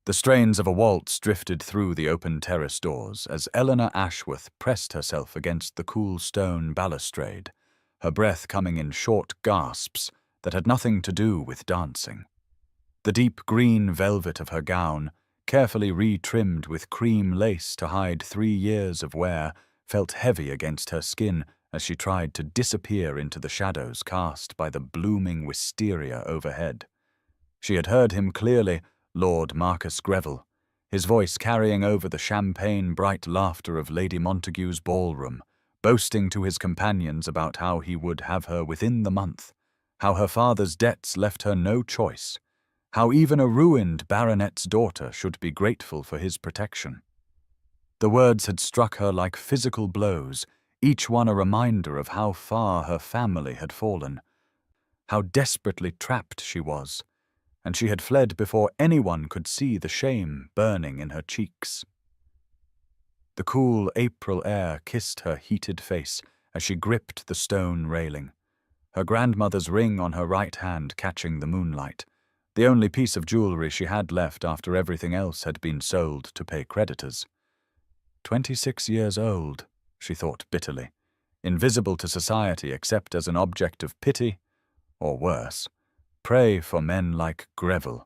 The strains of a waltz drifted through the open terrace doors as Eleanor Ashworth pressed herself against the cool stone balustrade, her breath coming in short gasps that had nothing to do with dancing. The deep green velvet of her gown, carefully re-trimmed with cream lace to hide 3 years of wear, felt heavy against her skin as she tried to disappear into the shadows cast by the blooming wisteria overhead. She had heard him clearly, Lord Marcus Greville, his voice carrying over the champagne-bright laughter of Lady Montague's ballroom, boasting to his companions about how he would have her within the month, how her father's debts left her no choice, how even a ruined baronet's daughter should be grateful for his protection. The words had struck her like physical blows, each one a reminder of how far her family had fallen, how desperately trapped she was, and she had fled before anyone could see the shame burning in her cheeks. The cool April air kissed her heated face as she gripped the stone railing, her grandmother's ring on her right hand catching the moonlight, the only piece of jewelry she had left after everything else had been sold to pay creditors. 26 years old, she thought bitterly, invisible to society except as an object of pity, or worse, prey for men like Greville,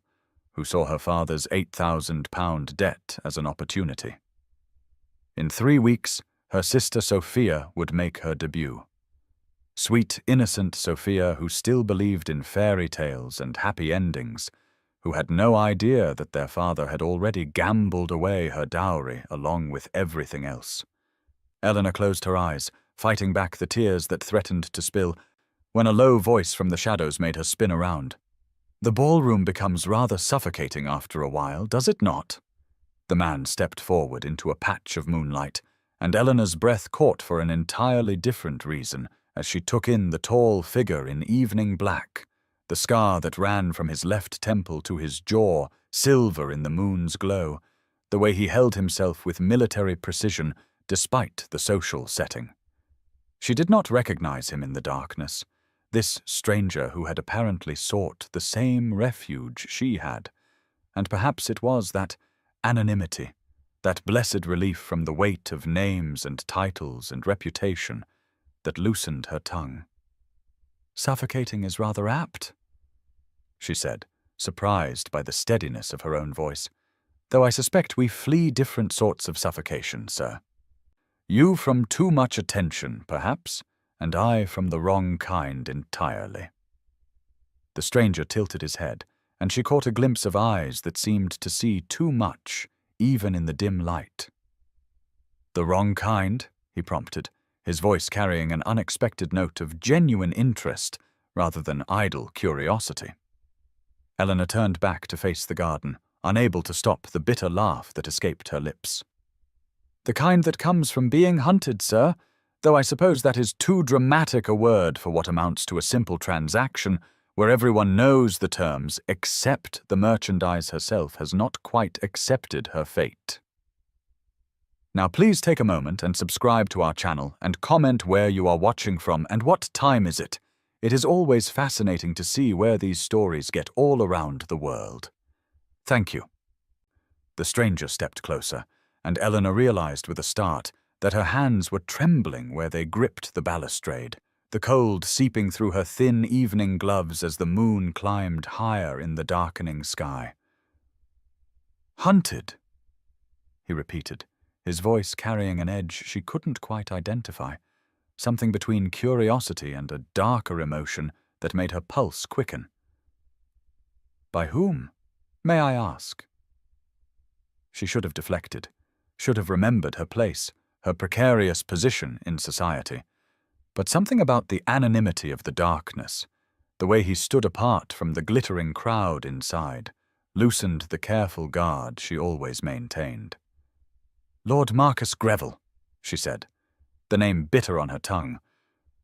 who saw her father's £8,000 debt as an opportunity. In 3 weeks, her sister Sophia would make her debut. Sweet, innocent Sophia, who still believed in fairy tales and happy endings, who had no idea that their father had already gambled away her dowry along with everything else. Eleanor closed her eyes, fighting back the tears that threatened to spill, when a low voice from the shadows made her spin around. "The ballroom becomes rather suffocating after a while, does it not?" The man stepped forward into a patch of moonlight, and Eleanor's breath caught for an entirely different reason as she took in the tall figure in evening black, the scar that ran from his left temple to his jaw, silver in the moon's glow, the way he held himself with military precision despite the social setting. She did not recognize him in the darkness, this stranger who had apparently sought the same refuge she had, and perhaps it was that anonymity, that blessed relief from the weight of names and titles and reputation, that loosened her tongue. "Suffocating is rather apt," she said, surprised by the steadiness of her own voice, "though I suspect we flee different sorts of suffocation, sir. You from too much attention, perhaps, and I from the wrong kind entirely." The stranger tilted his head, and she caught a glimpse of eyes that seemed to see too much, even in the dim light. "The wrong kind?" he prompted, his voice carrying an unexpected note of genuine interest rather than idle curiosity. Eleanor turned back to face the garden, unable to stop the bitter laugh that escaped her lips. "The kind that comes from being hunted, sir, though I suppose that is too dramatic a word for what amounts to a simple transaction where everyone knows the terms except the merchandise herself has not quite accepted her fate." Now please take a moment and subscribe to our channel and comment where you are watching from and what time is it. It is always fascinating to see where these stories get all around the world. Thank you. The stranger stepped closer, and Eleanor realized with a start that her hands were trembling where they gripped the balustrade, the cold seeping through her thin evening gloves as the moon climbed higher in the darkening sky. "Hunted," he repeated, his voice carrying an edge she couldn't quite identify, something between curiosity and a darker emotion that made her pulse quicken. "By whom, may I ask?" She should have deflected, should have remembered her place, her precarious position in society. But something about the anonymity of the darkness, the way he stood apart from the glittering crowd inside, loosened the careful guard she always maintained. "Lord Marcus Greville," she said, the name bitter on her tongue,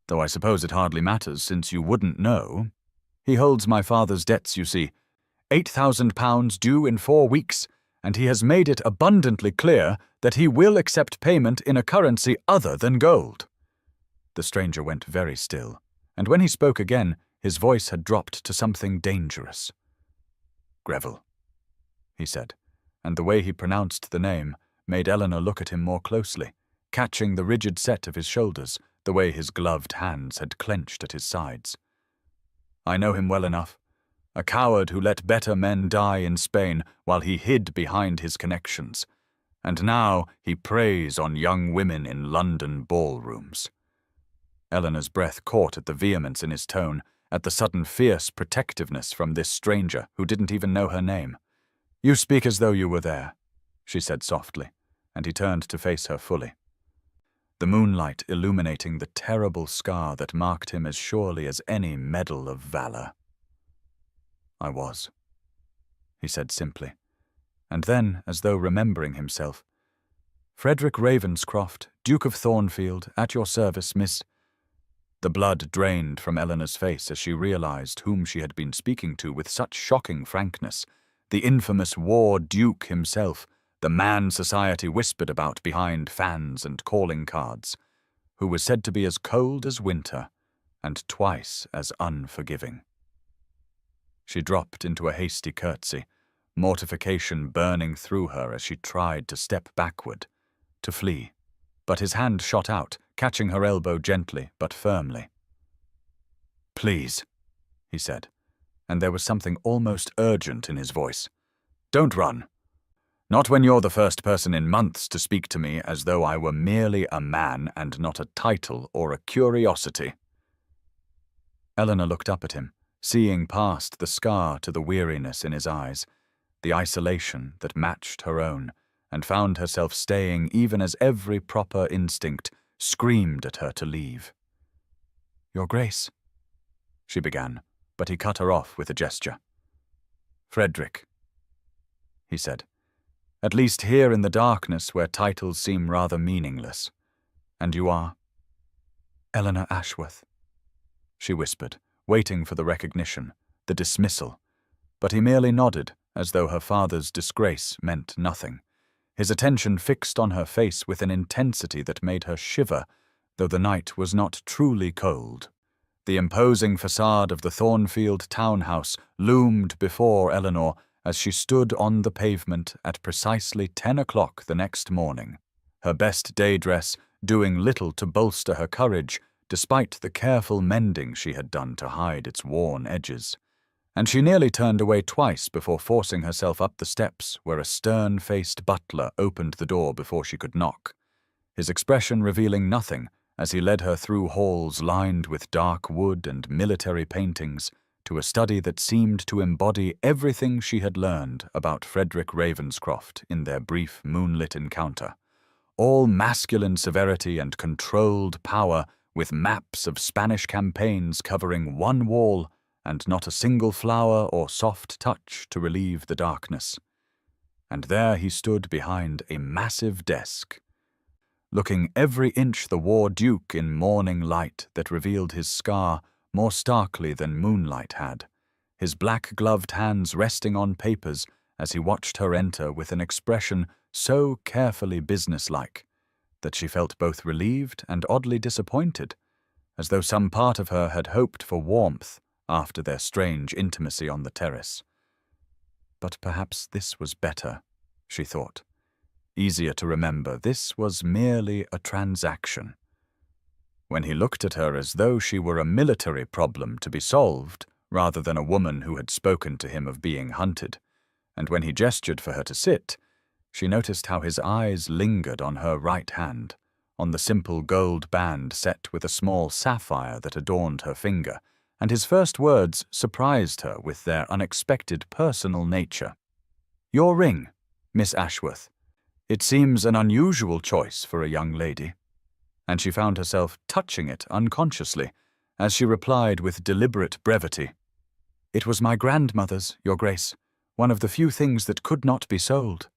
"though I suppose it hardly matters since you wouldn't know. He holds my father's debts, you see, £8,000 due in 4 weeks, and he has made it abundantly clear that he will accept payment in a currency other than gold." The stranger went very still, and when he spoke again, his voice had dropped to something dangerous. "Greville," he said, and the way he pronounced the name made Eleanor look at him more closely, catching the rigid set of his shoulders, the way his gloved hands had clenched at his sides. I know him well enough. A coward who let better men die in Spain while he hid behind his connections. And now he preys on young women in London ballrooms. Eleanor's breath caught at the vehemence in his tone, at the sudden fierce protectiveness from this stranger who didn't even know her name. "You speak as though you were there," she said softly, and he turned to face her fully, the moonlight illuminating the terrible scar that marked him as surely as any medal of valor. "I was," he said simply, and then, as though remembering himself, "Frederick Ravenscroft, Duke of Thornfield, at your service, Miss—" The blood drained from Eleanor's face as she realized whom she had been speaking to with such shocking frankness, the infamous War Duke himself, the man society whispered about behind fans and calling cards, who was said to be as cold as winter and twice as unforgiving. She dropped into a hasty curtsy, mortification burning through her as she tried to step backward, to flee, but his hand shot out, catching her elbow gently but firmly. "Please," he said, and there was something almost urgent in his voice. "Don't run. Not when you're the first person in months to speak to me as though I were merely a man and not a title or a curiosity." Eleanor looked up at him, seeing past the scar to the weariness in his eyes, the isolation that matched her own, and found herself staying even as every proper instinct screamed at her to leave. "Your Grace," she began, but he cut her off with a gesture. "Frederick," he said, "at least here in the darkness where titles seem rather meaningless. And you are?" "Eleanor Ashworth," she whispered, waiting for the recognition, the dismissal, but he merely nodded, as though her father's disgrace meant nothing, his attention fixed on her face with an intensity that made her shiver, though the night was not truly cold. The imposing facade of the Thornfield townhouse loomed before Eleanor as she stood on the pavement at precisely 10 o'clock the next morning, her best day dress doing little to bolster her courage, despite the careful mending she had done to hide its worn edges. And she nearly turned away twice before forcing herself up the steps where a stern-faced butler opened the door before she could knock, his expression revealing nothing as he led her through halls lined with dark wood and military paintings to a study that seemed to embody everything she had learned about Frederick Ravenscroft in their brief moonlit encounter. All masculine severity and controlled power, with maps of Spanish campaigns covering one wall and not a single flower or soft touch to relieve the darkness. And there he stood behind a massive desk, looking every inch the War Duke in morning light that revealed his scar more starkly than moonlight had, his black-gloved hands resting on papers as he watched her enter with an expression so carefully businesslike that she felt both relieved and oddly disappointed, as though some part of her had hoped for warmth after their strange intimacy on the terrace. But perhaps this was better, she thought. Easier to remember, this was merely a transaction. When he looked at her as though she were a military problem to be solved, rather than a woman who had spoken to him of being hunted, and when he gestured for her to sit, she noticed how his eyes lingered on her right hand, on the simple gold band set with a small sapphire that adorned her finger, and his first words surprised her with their unexpected personal nature. "Your ring, Miss Ashworth. It seems an unusual choice for a young lady." And she found herself touching it unconsciously, as she replied with deliberate brevity, "It was my grandmother's, Your Grace, one of the few things that could not be sold."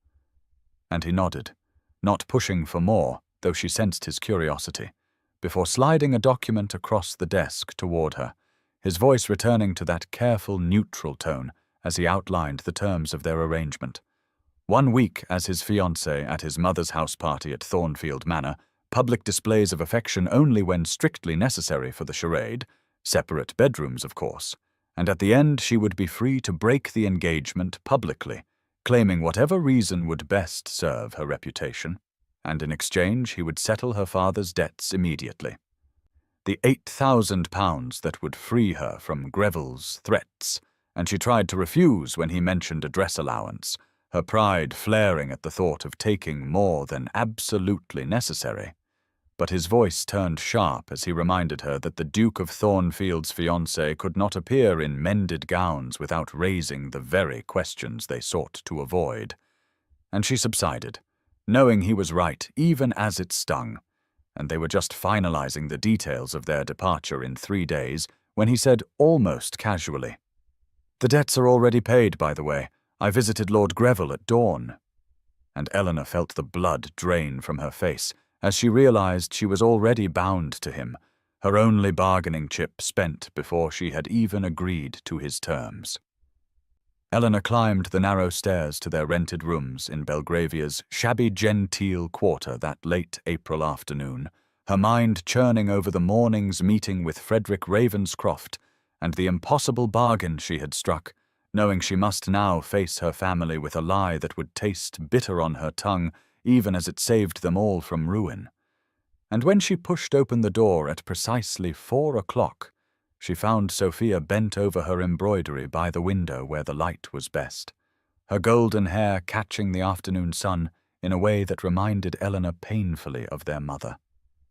And he nodded, not pushing for more, though she sensed his curiosity, before sliding a document across the desk toward her, his voice returning to that careful neutral tone as he outlined the terms of their arrangement. 1 week as his fiancée at his mother's house party at Thornfield Manor, public displays of affection only when strictly necessary for the charade, separate bedrooms, of course, and at the end she would be free to break the engagement publicly, claiming whatever reason would best serve her reputation, and in exchange he would settle her father's debts immediately. The £8,000 that would free her from Greville's threats, and she tried to refuse when he mentioned a dress allowance, her pride flaring at the thought of taking more than absolutely necessary. But his voice turned sharp as he reminded her that the Duke of Thornfield's fiancée could not appear in mended gowns without raising the very questions they sought to avoid. And she subsided, knowing he was right even as it stung, and they were just finalizing the details of their departure in 3 days when he said almost casually, "The debts are already paid, by the way. I visited Lord Greville at dawn." And Eleanor felt the blood drain from her face as she realized she was already bound to him, her only bargaining chip spent before she had even agreed to his terms. Eleanor climbed the narrow stairs to their rented rooms in Belgravia's shabby-genteel quarter that late April afternoon, her mind churning over the morning's meeting with Frederick Ravenscroft and the impossible bargain she had struck, knowing she must now face her family with a lie that would taste bitter on her tongue even as it saved them all from ruin. And when she pushed open the door at precisely 4 o'clock, she found Sophia bent over her embroidery by the window where the light was best, her golden hair catching the afternoon sun in a way that reminded Eleanor painfully of their mother,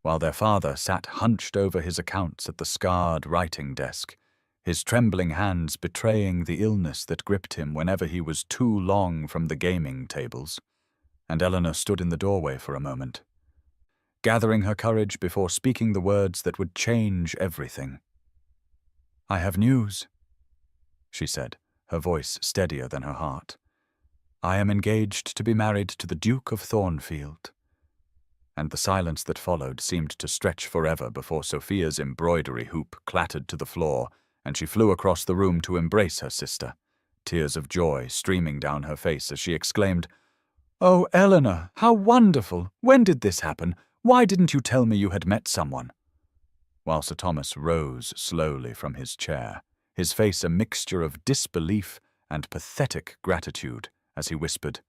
while their father sat hunched over his accounts at the scarred writing desk, his trembling hands betraying the illness that gripped him whenever he was too long from the gaming tables. And Eleanor stood in the doorway for a moment, gathering her courage before speaking the words that would change everything. "I have news," she said, her voice steadier than her heart. "I am engaged to be married to the Duke of Thornfield." And the silence that followed seemed to stretch forever before Sophia's embroidery hoop clattered to the floor and she flew across the room to embrace her sister, tears of joy streaming down her face as she exclaimed, "Oh, Eleanor, how wonderful! When did this happen? Why didn't you tell me you had met someone?" While Sir Thomas rose slowly from his chair, his face a mixture of disbelief and pathetic gratitude, as he whispered,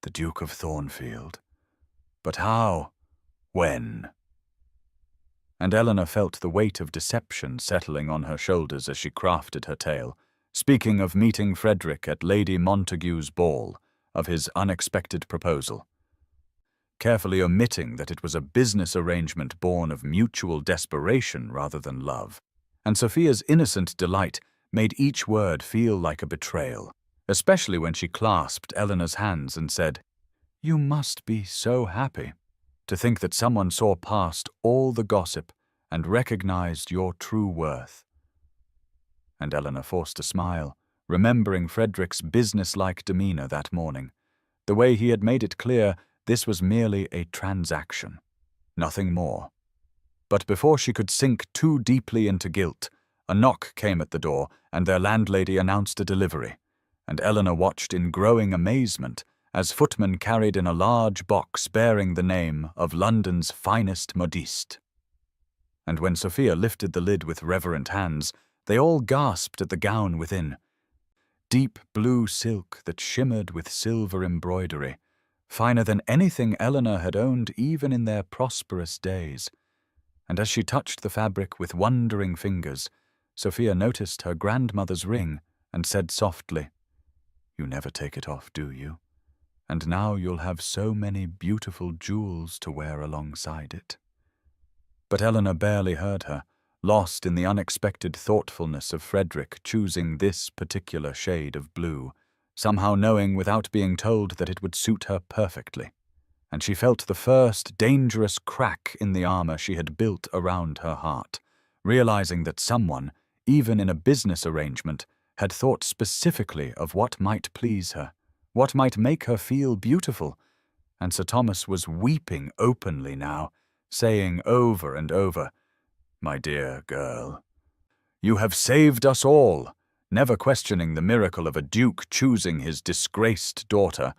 "The Duke of Thornfield. But how? When?" And Eleanor felt the weight of deception settling on her shoulders as she crafted her tale, speaking of meeting Frederick at Lady Montague's ball, of his unexpected proposal, carefully omitting that it was a business arrangement born of mutual desperation rather than love. And Sophia's innocent delight made each word feel like a betrayal, especially when she clasped Eleanor's hands and said, "You must be so happy to think that someone saw past all the gossip and recognized your true worth." And Eleanor forced a smile, remembering Frederick's businesslike demeanor that morning, the way he had made it clear this was merely a transaction, nothing more. But before she could sink too deeply into guilt, a knock came at the door and their landlady announced a delivery, and Eleanor watched in growing amazement as footmen carried in a large box bearing the name of London's finest modiste. And when Sophia lifted the lid with reverent hands, they all gasped at the gown within. Deep blue silk that shimmered with silver embroidery, finer than anything Eleanor had owned even in their prosperous days. And as she touched the fabric with wondering fingers, Sophia noticed her grandmother's ring and said softly, "You never take it off, do you? And now you'll have so many beautiful jewels to wear alongside it." But Eleanor barely heard her, lost in the unexpected thoughtfulness of Frederick choosing this particular shade of blue, somehow knowing without being told that it would suit her perfectly. And she felt the first dangerous crack in the armor she had built around her heart, realizing that someone, even in a business arrangement, had thought specifically of what might please her, what might make her feel beautiful. And Sir Thomas was weeping openly now, saying over and over, "My dear girl, you have saved us all," never questioning the miracle of a duke choosing his disgraced daughter.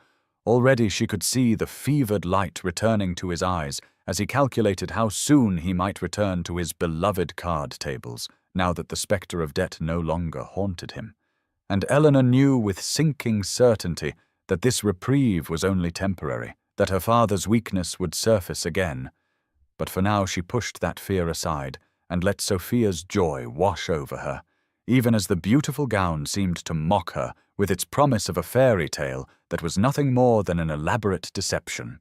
Already she could see the fevered light returning to his eyes as he calculated how soon he might return to his beloved card tables, now that the spectre of debt no longer haunted him. And Eleanor knew with sinking certainty that this reprieve was only temporary, that her father's weakness would surface again. But for now she pushed that fear aside and let Sophia's joy wash over her, even as the beautiful gown seemed to mock her with its promise of a fairy tale that was nothing more than an elaborate deception.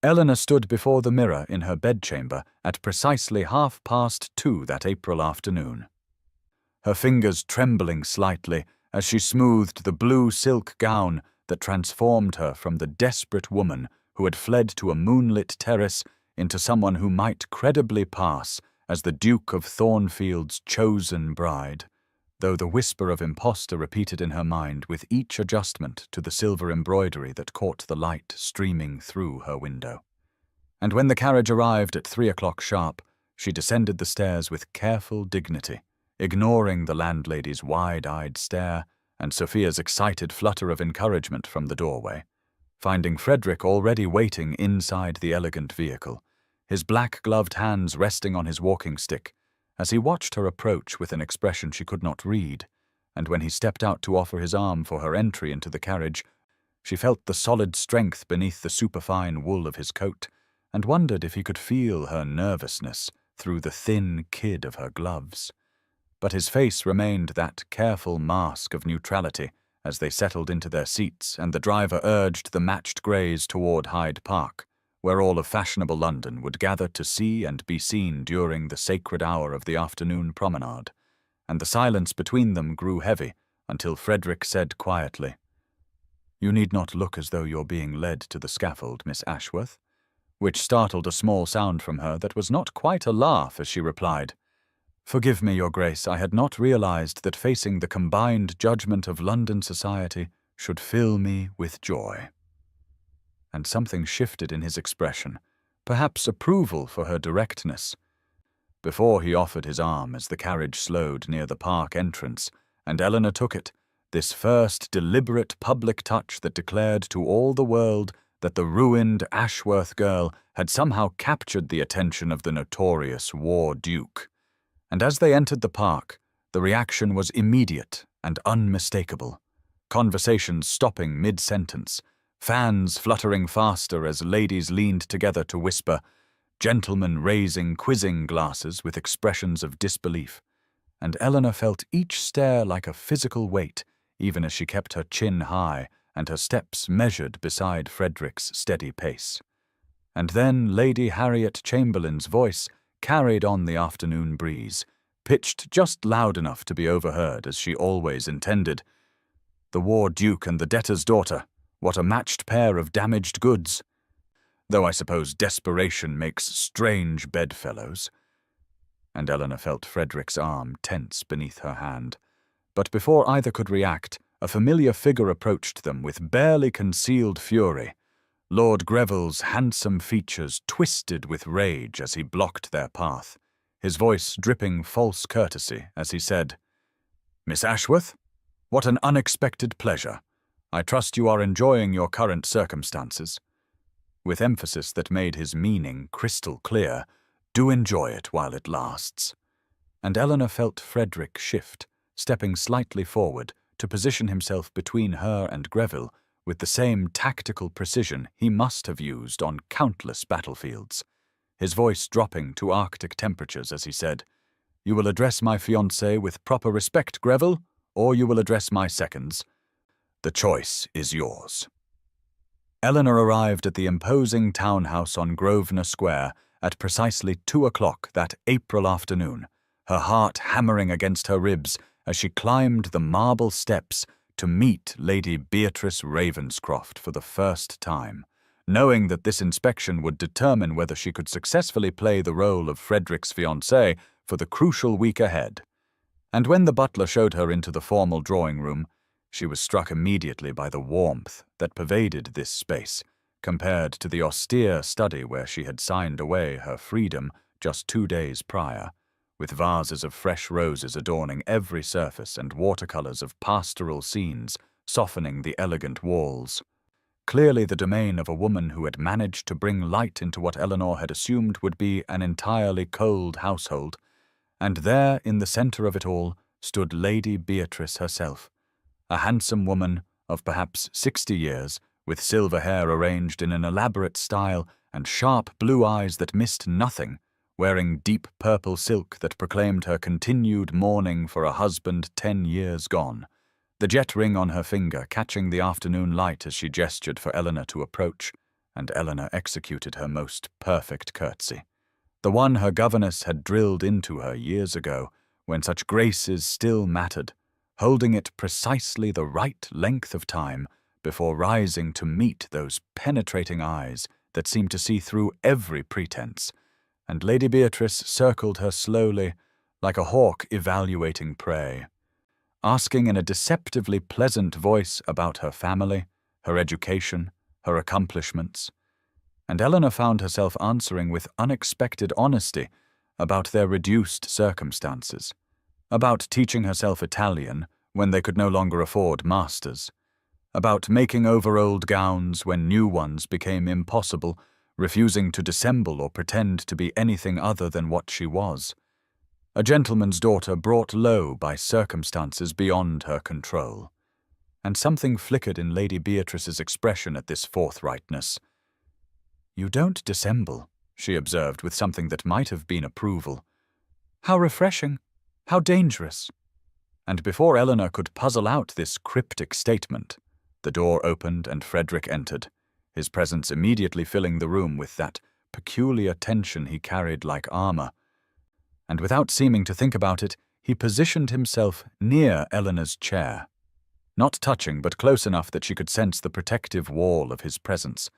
Eleanor stood before the mirror in her bedchamber at precisely 2:30 that April afternoon, her fingers trembling slightly as she smoothed the blue silk gown that transformed her from the desperate woman who had fled to a moonlit terrace into someone who might credibly pass as the Duke of Thornfield's chosen bride, though the whisper of impostor repeated in her mind with each adjustment to the silver embroidery that caught the light streaming through her window. And when the carriage arrived at 3 o'clock sharp, she descended the stairs with careful dignity, ignoring the landlady's wide-eyed stare and Sophia's excited flutter of encouragement from the doorway, finding Frederick already waiting inside the elegant vehicle, his black-gloved hands resting on his walking stick, as he watched her approach with an expression she could not read, and when he stepped out to offer his arm for her entry into the carriage, she felt the solid strength beneath the superfine wool of his coat, and wondered if he could feel her nervousness through the thin kid of her gloves. But his face remained that careful mask of neutrality as they settled into their seats and the driver urged the matched greys toward Hyde Park, where all of fashionable London would gather to see and be seen during the sacred hour of the afternoon promenade, and the silence between them grew heavy until Frederick said quietly, "You need not look as though you're being led to the scaffold, Miss Ashworth," which startled a small sound from her that was not quite a laugh as she replied, "Forgive me, Your Grace, I had not realized that facing the combined judgment of London society should fill me with joy." And something shifted in his expression, perhaps approval for her directness. Before he offered his arm as the carriage slowed near the park entrance, and Eleanor took it, this first deliberate public touch that declared to all the world that the ruined Ashworth girl had somehow captured the attention of the notorious War Duke. And as they entered the park, the reaction was immediate and unmistakable, conversations stopping mid-sentence, fans fluttering faster as ladies leaned together to whisper, gentlemen raising quizzing glasses with expressions of disbelief, and Eleanor felt each stare like a physical weight, even as she kept her chin high and her steps measured beside Frederick's steady pace. And then Lady Harriet Chamberlain's voice carried on the afternoon breeze, pitched just loud enough to be overheard as she always intended. "The War Duke and the debtor's daughter, what a matched pair of damaged goods. Though I suppose desperation makes strange bedfellows." And Eleanor felt Frederick's arm tense beneath her hand. But before either could react, a familiar figure approached them with barely concealed fury. Lord Greville's handsome features twisted with rage as he blocked their path, his voice dripping false courtesy as he said, "Miss Ashworth, what an unexpected pleasure. I trust you are enjoying your current circumstances." With emphasis that made his meaning crystal clear, "Do enjoy it while it lasts." And Eleanor felt Frederick shift, stepping slightly forward to position himself between her and Greville with the same tactical precision he must have used on countless battlefields, his voice dropping to Arctic temperatures as he said, "You will address my fiancée with proper respect, Greville, or you will address my seconds. The choice is yours." Eleanor arrived at the imposing townhouse on Grosvenor Square at precisely 2 o'clock that April afternoon, her heart hammering against her ribs as she climbed the marble steps to meet Lady Beatrice Ravenscroft for the first time, knowing that this inspection would determine whether she could successfully play the role of Frederick's fiancée for the crucial week ahead. And when the butler showed her into the formal drawing-room, she was struck immediately by the warmth that pervaded this space, compared to the austere study where she had signed away her freedom just 2 days prior, with vases of fresh roses adorning every surface and watercolors of pastoral scenes softening the elegant walls. Clearly the domain of a woman who had managed to bring light into what Eleanor had assumed would be an entirely cold household, and there in the center of it all stood Lady Beatrice herself, a handsome woman of perhaps 60 years, with silver hair arranged in an elaborate style and sharp blue eyes that missed nothing, wearing deep purple silk that proclaimed her continued mourning for a husband 10 years gone, the jet ring on her finger catching the afternoon light as she gestured for Eleanor to approach, and Eleanor executed her most perfect curtsy, the one her governess had drilled into her years ago, when such graces still mattered, holding it precisely the right length of time before rising to meet those penetrating eyes that seemed to see through every pretense, and Lady Beatrice circled her slowly, like a hawk evaluating prey, asking in a deceptively pleasant voice about her family, her education, her accomplishments, and Eleanor found herself answering with unexpected honesty about their reduced circumstances, about teaching herself Italian when they could no longer afford masters, about making over old gowns when new ones became impossible, refusing to dissemble or pretend to be anything other than what she was, a gentleman's daughter brought low by circumstances beyond her control. And something flickered in Lady Beatrice's expression at this forthrightness. "You don't dissemble," she observed with something that might have been approval. "How refreshing! How dangerous!" And before Eleanor could puzzle out this cryptic statement, the door opened and Frederick entered, his presence immediately filling the room with that peculiar tension he carried like armor. And without seeming to think about it, he positioned himself near Eleanor's chair, not touching but close enough that she could sense the protective wall of his presence,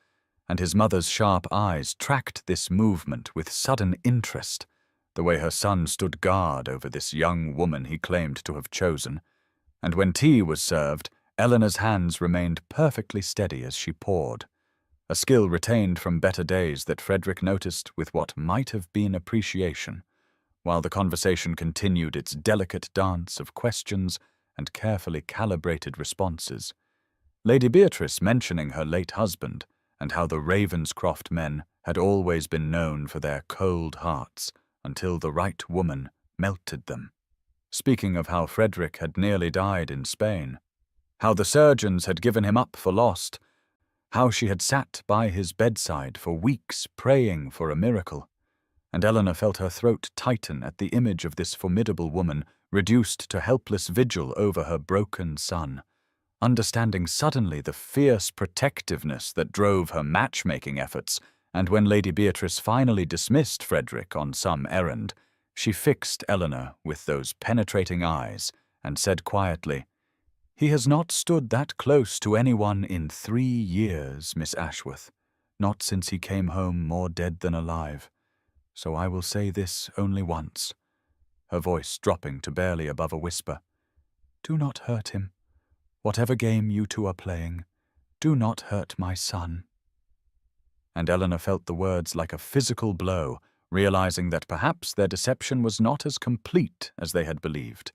and his mother's sharp eyes tracked this movement with sudden interest, the way her son stood guard over this young woman he claimed to have chosen, and when tea was served, Eleanor's hands remained perfectly steady as she poured, a skill retained from better days that Frederick noticed with what might have been appreciation, while the conversation continued its delicate dance of questions and carefully calibrated responses, Lady Beatrice mentioning her late husband and how the Ravenscroft men had always been known for their cold hearts until the right woman melted them, speaking of how Frederick had nearly died in Spain, how the surgeons had given him up for lost, how she had sat by his bedside for weeks praying for a miracle, and Eleanor felt her throat tighten at the image of this formidable woman reduced to helpless vigil over her broken son, understanding suddenly the fierce protectiveness that drove her matchmaking efforts, and when Lady Beatrice finally dismissed Frederick on some errand, she fixed Eleanor with those penetrating eyes and said quietly, "He has not stood that close to anyone in 3 years, Miss Ashworth, not since he came home more dead than alive. So I will say this only once," her voice dropping to barely above a whisper. "Do not hurt him. Whatever game you two are playing, do not hurt my son." And Eleanor felt the words like a physical blow, realizing that perhaps their deception was not as complete as they had believed.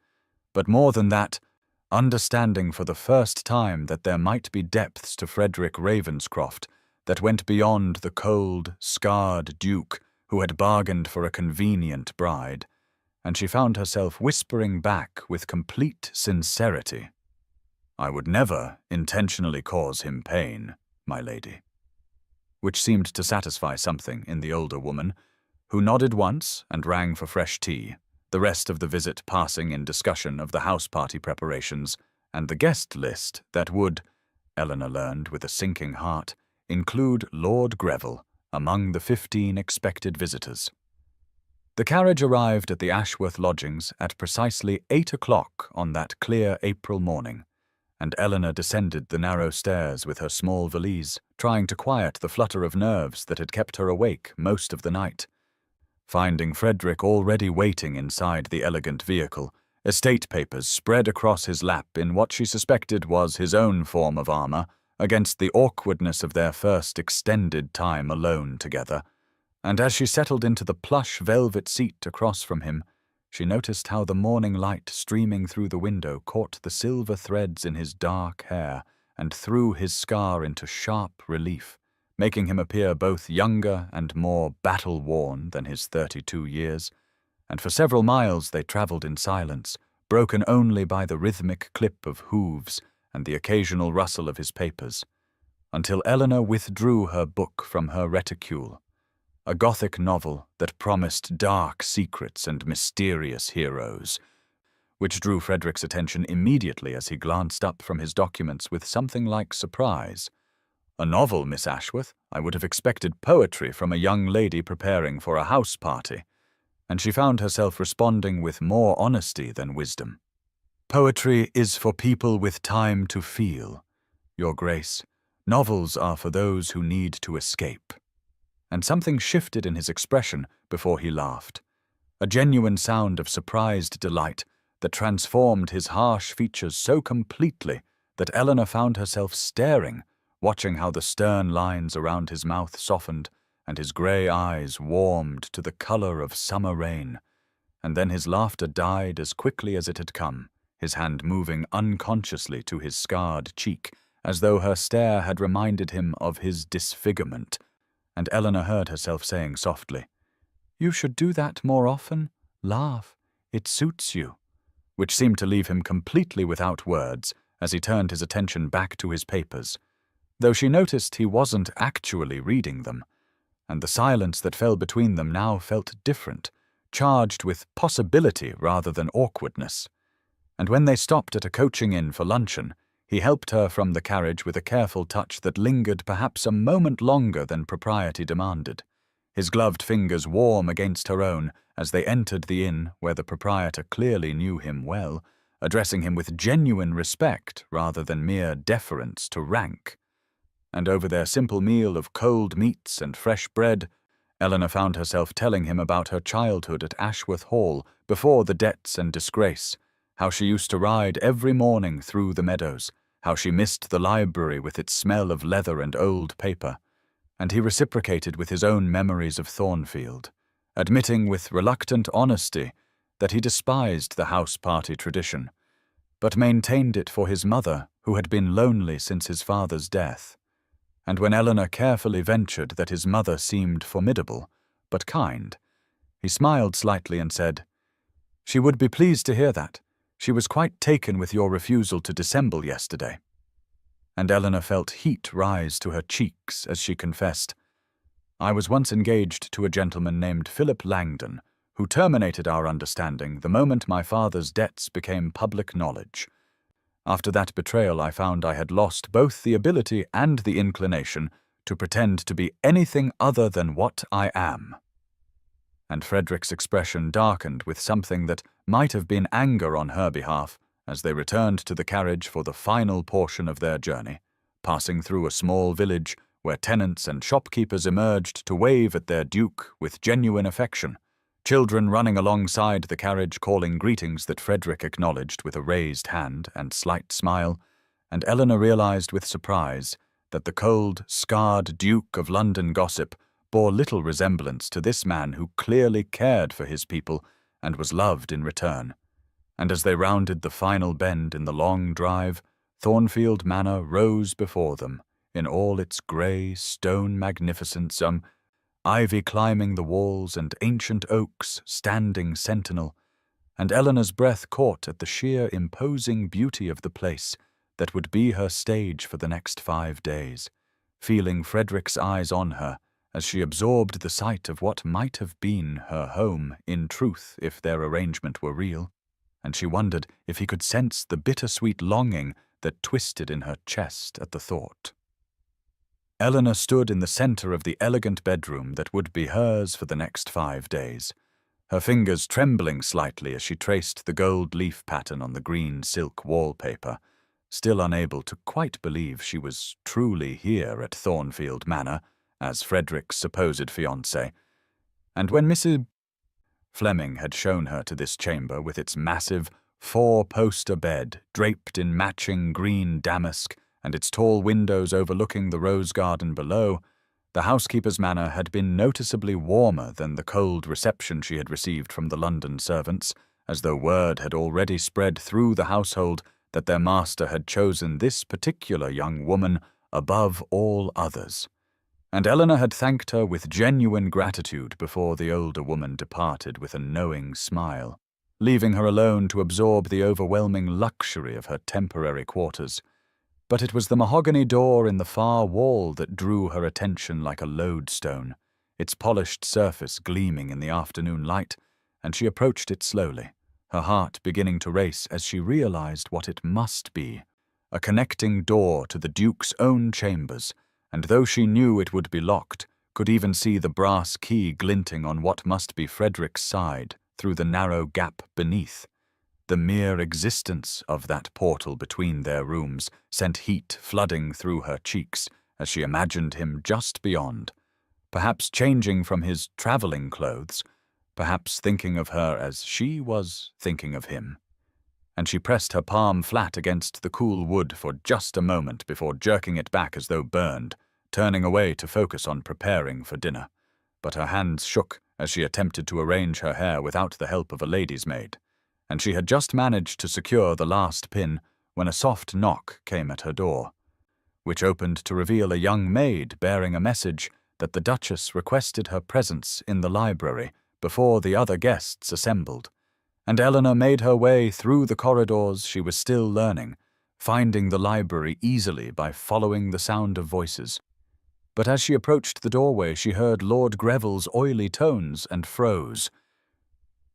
But more than that, understanding for the first time that there might be depths to Frederick Ravenscroft that went beyond the cold, scarred duke who had bargained for a convenient bride, and she found herself whispering back with complete sincerity, "I would never intentionally cause him pain, my lady," which seemed to satisfy something in the older woman, who nodded once and rang for fresh tea, the rest of the visit passing in discussion of the house party preparations and the guest list that would, Eleanor learned with a sinking heart, include Lord Greville among the 15 expected visitors. The carriage arrived at the Ashworth lodgings at precisely 8 o'clock on that clear April morning, and Eleanor descended the narrow stairs with her small valise, trying to quiet the flutter of nerves that had kept her awake most of the night. Finding Frederick already waiting inside the elegant vehicle, estate papers spread across his lap in what she suspected was his own form of armor against the awkwardness of their first extended time alone together, and as she settled into the plush velvet seat across from him, she noticed how the morning light streaming through the window caught the silver threads in his dark hair and threw his scar into sharp relief, making him appear both younger and more battle-worn than his 32 years, and for several miles they travelled in silence, broken only by the rhythmic clip of hooves and the occasional rustle of his papers, until Eleanor withdrew her book from her reticule, a Gothic novel that promised dark secrets and mysterious heroes, which drew Frederick's attention immediately as he glanced up from his documents with something like surprise. "A novel, Miss Ashworth? I would have expected poetry from a young lady preparing for a house party." And she found herself responding with more honesty than wisdom. "Poetry is for people with time to feel, Your Grace. Novels are for those who need to escape." And something shifted in his expression before he laughed, a genuine sound of surprised delight that transformed his harsh features so completely that Eleanor found herself staring, watching how the stern lines around his mouth softened and his grey eyes warmed to the colour of summer rain. And then his laughter died as quickly as it had come, his hand moving unconsciously to his scarred cheek, as though her stare had reminded him of his disfigurement. And Eleanor heard herself saying softly, "You should do that more often. Laugh. It suits you," which seemed to leave him completely without words as he turned his attention back to his papers, though she noticed he wasn't actually reading them, and the silence that fell between them now felt different, charged with possibility rather than awkwardness. And when they stopped at a coaching inn for luncheon, he helped her from the carriage with a careful touch that lingered perhaps a moment longer than propriety demanded, his gloved fingers warm against her own as they entered the inn where the proprietor clearly knew him well, addressing him with genuine respect rather than mere deference to rank. And over their simple meal of cold meats and fresh bread, Eleanor found herself telling him about her childhood at Ashworth Hall before the debts and disgrace, how she used to ride every morning through the meadows, how she missed the library with its smell of leather and old paper. And he reciprocated with his own memories of Thornfield, admitting with reluctant honesty that he despised the house party tradition, but maintained it for his mother, who had been lonely since his father's death. And when Eleanor carefully ventured that his mother seemed formidable, but kind, he smiled slightly and said, "She would be pleased to hear that. She was quite taken with your refusal to dissemble yesterday." And Eleanor felt heat rise to her cheeks as she confessed, "I was once engaged to a gentleman named Philip Langdon, who terminated our understanding the moment my father's debts became public knowledge. After that betrayal, I found I had lost both the ability and the inclination to pretend to be anything other than what I am." And Frederick's expression darkened with something that might have been anger on her behalf as they returned to the carriage for the final portion of their journey, passing through a small village where tenants and shopkeepers emerged to wave at their duke with genuine affection, children running alongside the carriage calling greetings that Frederick acknowledged with a raised hand and slight smile, and Eleanor realized with surprise that the cold, scarred Duke of London gossip bore little resemblance to this man who clearly cared for his people and was loved in return. And as they rounded the final bend in the long drive, Thornfield Manor rose before them in all its grey stone magnificence, ivy climbing the walls and ancient oaks standing sentinel, and Eleanor's breath caught at the sheer imposing beauty of the place that would be her stage for the next 5 days, feeling Frederick's eyes on her as she absorbed the sight of what might have been her home in truth if their arrangement were real, and she wondered if he could sense the bittersweet longing that twisted in her chest at the thought. Eleanor stood in the center of the elegant bedroom that would be hers for the next 5 days, her fingers trembling slightly as she traced the gold leaf pattern on the green silk wallpaper, still unable to quite believe she was truly here at Thornfield Manor as Frederick's supposed fiancée. And when Mrs. Fleming had shown her to this chamber with its massive 4-poster bed draped in matching green damask and its tall windows overlooking the rose garden below, the housekeeper's manner had been noticeably warmer than the cold reception she had received from the London servants, as though word had already spread through the household that their master had chosen this particular young woman above all others. And Eleanor had thanked her with genuine gratitude before the older woman departed with a knowing smile, leaving her alone to absorb the overwhelming luxury of her temporary quarters. But it was the mahogany door in the far wall that drew her attention like a lodestone, its polished surface gleaming in the afternoon light, and she approached it slowly, her heart beginning to race as she realized what it must be, a connecting door to the Duke's own chambers, and though she knew it would be locked, could even see the brass key glinting on what must be Frederick's side through the narrow gap beneath. The mere existence of that portal between their rooms sent heat flooding through her cheeks as she imagined him just beyond, perhaps changing from his traveling clothes, perhaps thinking of her as she was thinking of him. And she pressed her palm flat against the cool wood for just a moment before jerking it back as though burned, turning away to focus on preparing for dinner. But her hands shook as she attempted to arrange her hair without the help of a lady's maid, and she had just managed to secure the last pin when a soft knock came at her door, which opened to reveal a young maid bearing a message that the Duchess requested her presence in the library before the other guests assembled, and Eleanor made her way through the corridors she was still learning, finding the library easily by following the sound of voices. But as she approached the doorway, she heard Lord Greville's oily tones and froze.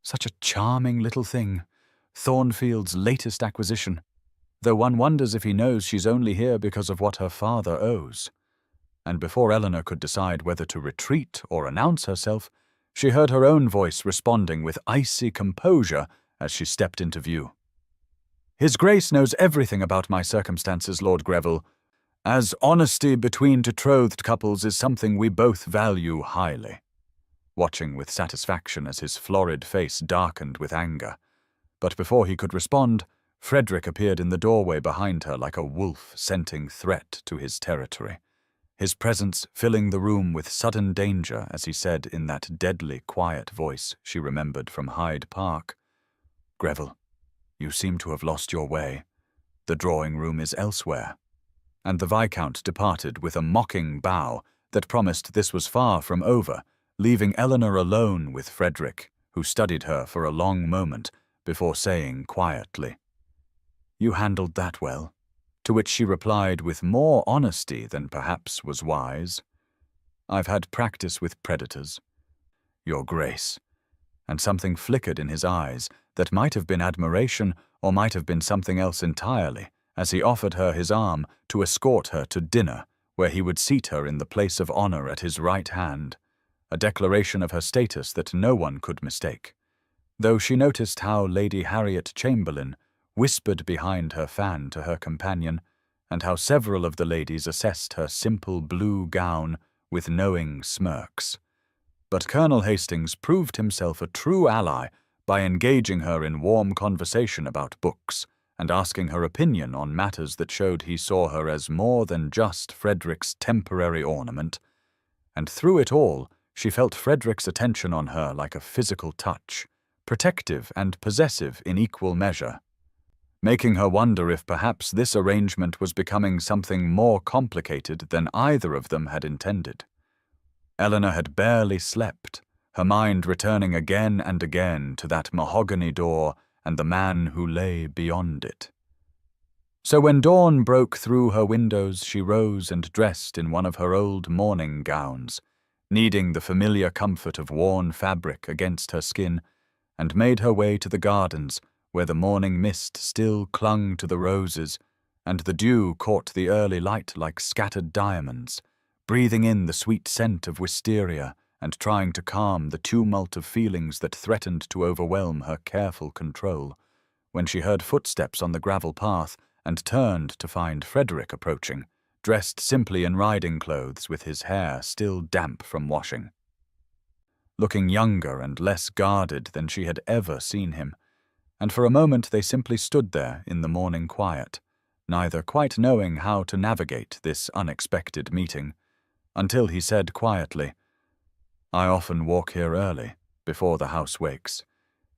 Such a charming little thing, Thornfield's latest acquisition, though one wonders if he knows she's only here because of what her father owes. And before Eleanor could decide whether to retreat or announce herself, she heard her own voice responding with icy composure as she stepped into view. "His Grace knows everything about my circumstances, Lord Greville, as honesty between betrothed couples is something we both value highly," watching with satisfaction as his florid face darkened with anger. But before he could respond, Frederick appeared in the doorway behind her like a wolf scenting threat to his territory, his presence filling the room with sudden danger as he said in that deadly quiet voice she remembered from Hyde Park, "Greville, you seem to have lost your way. The drawing-room is elsewhere." And the Viscount departed with a mocking bow that promised this was far from over, leaving Eleanor alone with Frederick, who studied her for a long moment before saying quietly, "You handled that well," to which she replied with more honesty than perhaps was wise, "I've had practice with predators, Your Grace," and something flickered in his eyes that might have been admiration or might have been something else entirely, as he offered her his arm to escort her to dinner, where he would seat her in the place of honor at his right hand, a declaration of her status that no one could mistake, though she noticed how Lady Harriet Chamberlain whispered behind her fan to her companion, and how several of the ladies assessed her simple blue gown with knowing smirks. But Colonel Hastings proved himself a true ally by engaging her in warm conversation about books, and asking her opinion on matters that showed he saw her as more than just Frederick's temporary ornament. And through it all, she felt Frederick's attention on her like a physical touch, protective and possessive in equal measure, making her wonder if perhaps this arrangement was becoming something more complicated than either of them had intended. Eleanor had barely slept, her mind returning again and again to that mahogany door and the man who lay beyond it. So when dawn broke through her windows, she rose and dressed in one of her old morning gowns, needing the familiar comfort of worn fabric against her skin, and made her way to the gardens, where the morning mist still clung to the roses, and the dew caught the early light like scattered diamonds, breathing in the sweet scent of wisteria and trying to calm the tumult of feelings that threatened to overwhelm her careful control, when she heard footsteps on the gravel path and turned to find Frederick approaching, dressed simply in riding clothes with his hair still damp from washing, looking younger and less guarded than she had ever seen him, and for a moment they simply stood there in the morning quiet, neither quite knowing how to navigate this unexpected meeting, until he said quietly, "I often walk here early, before the house wakes.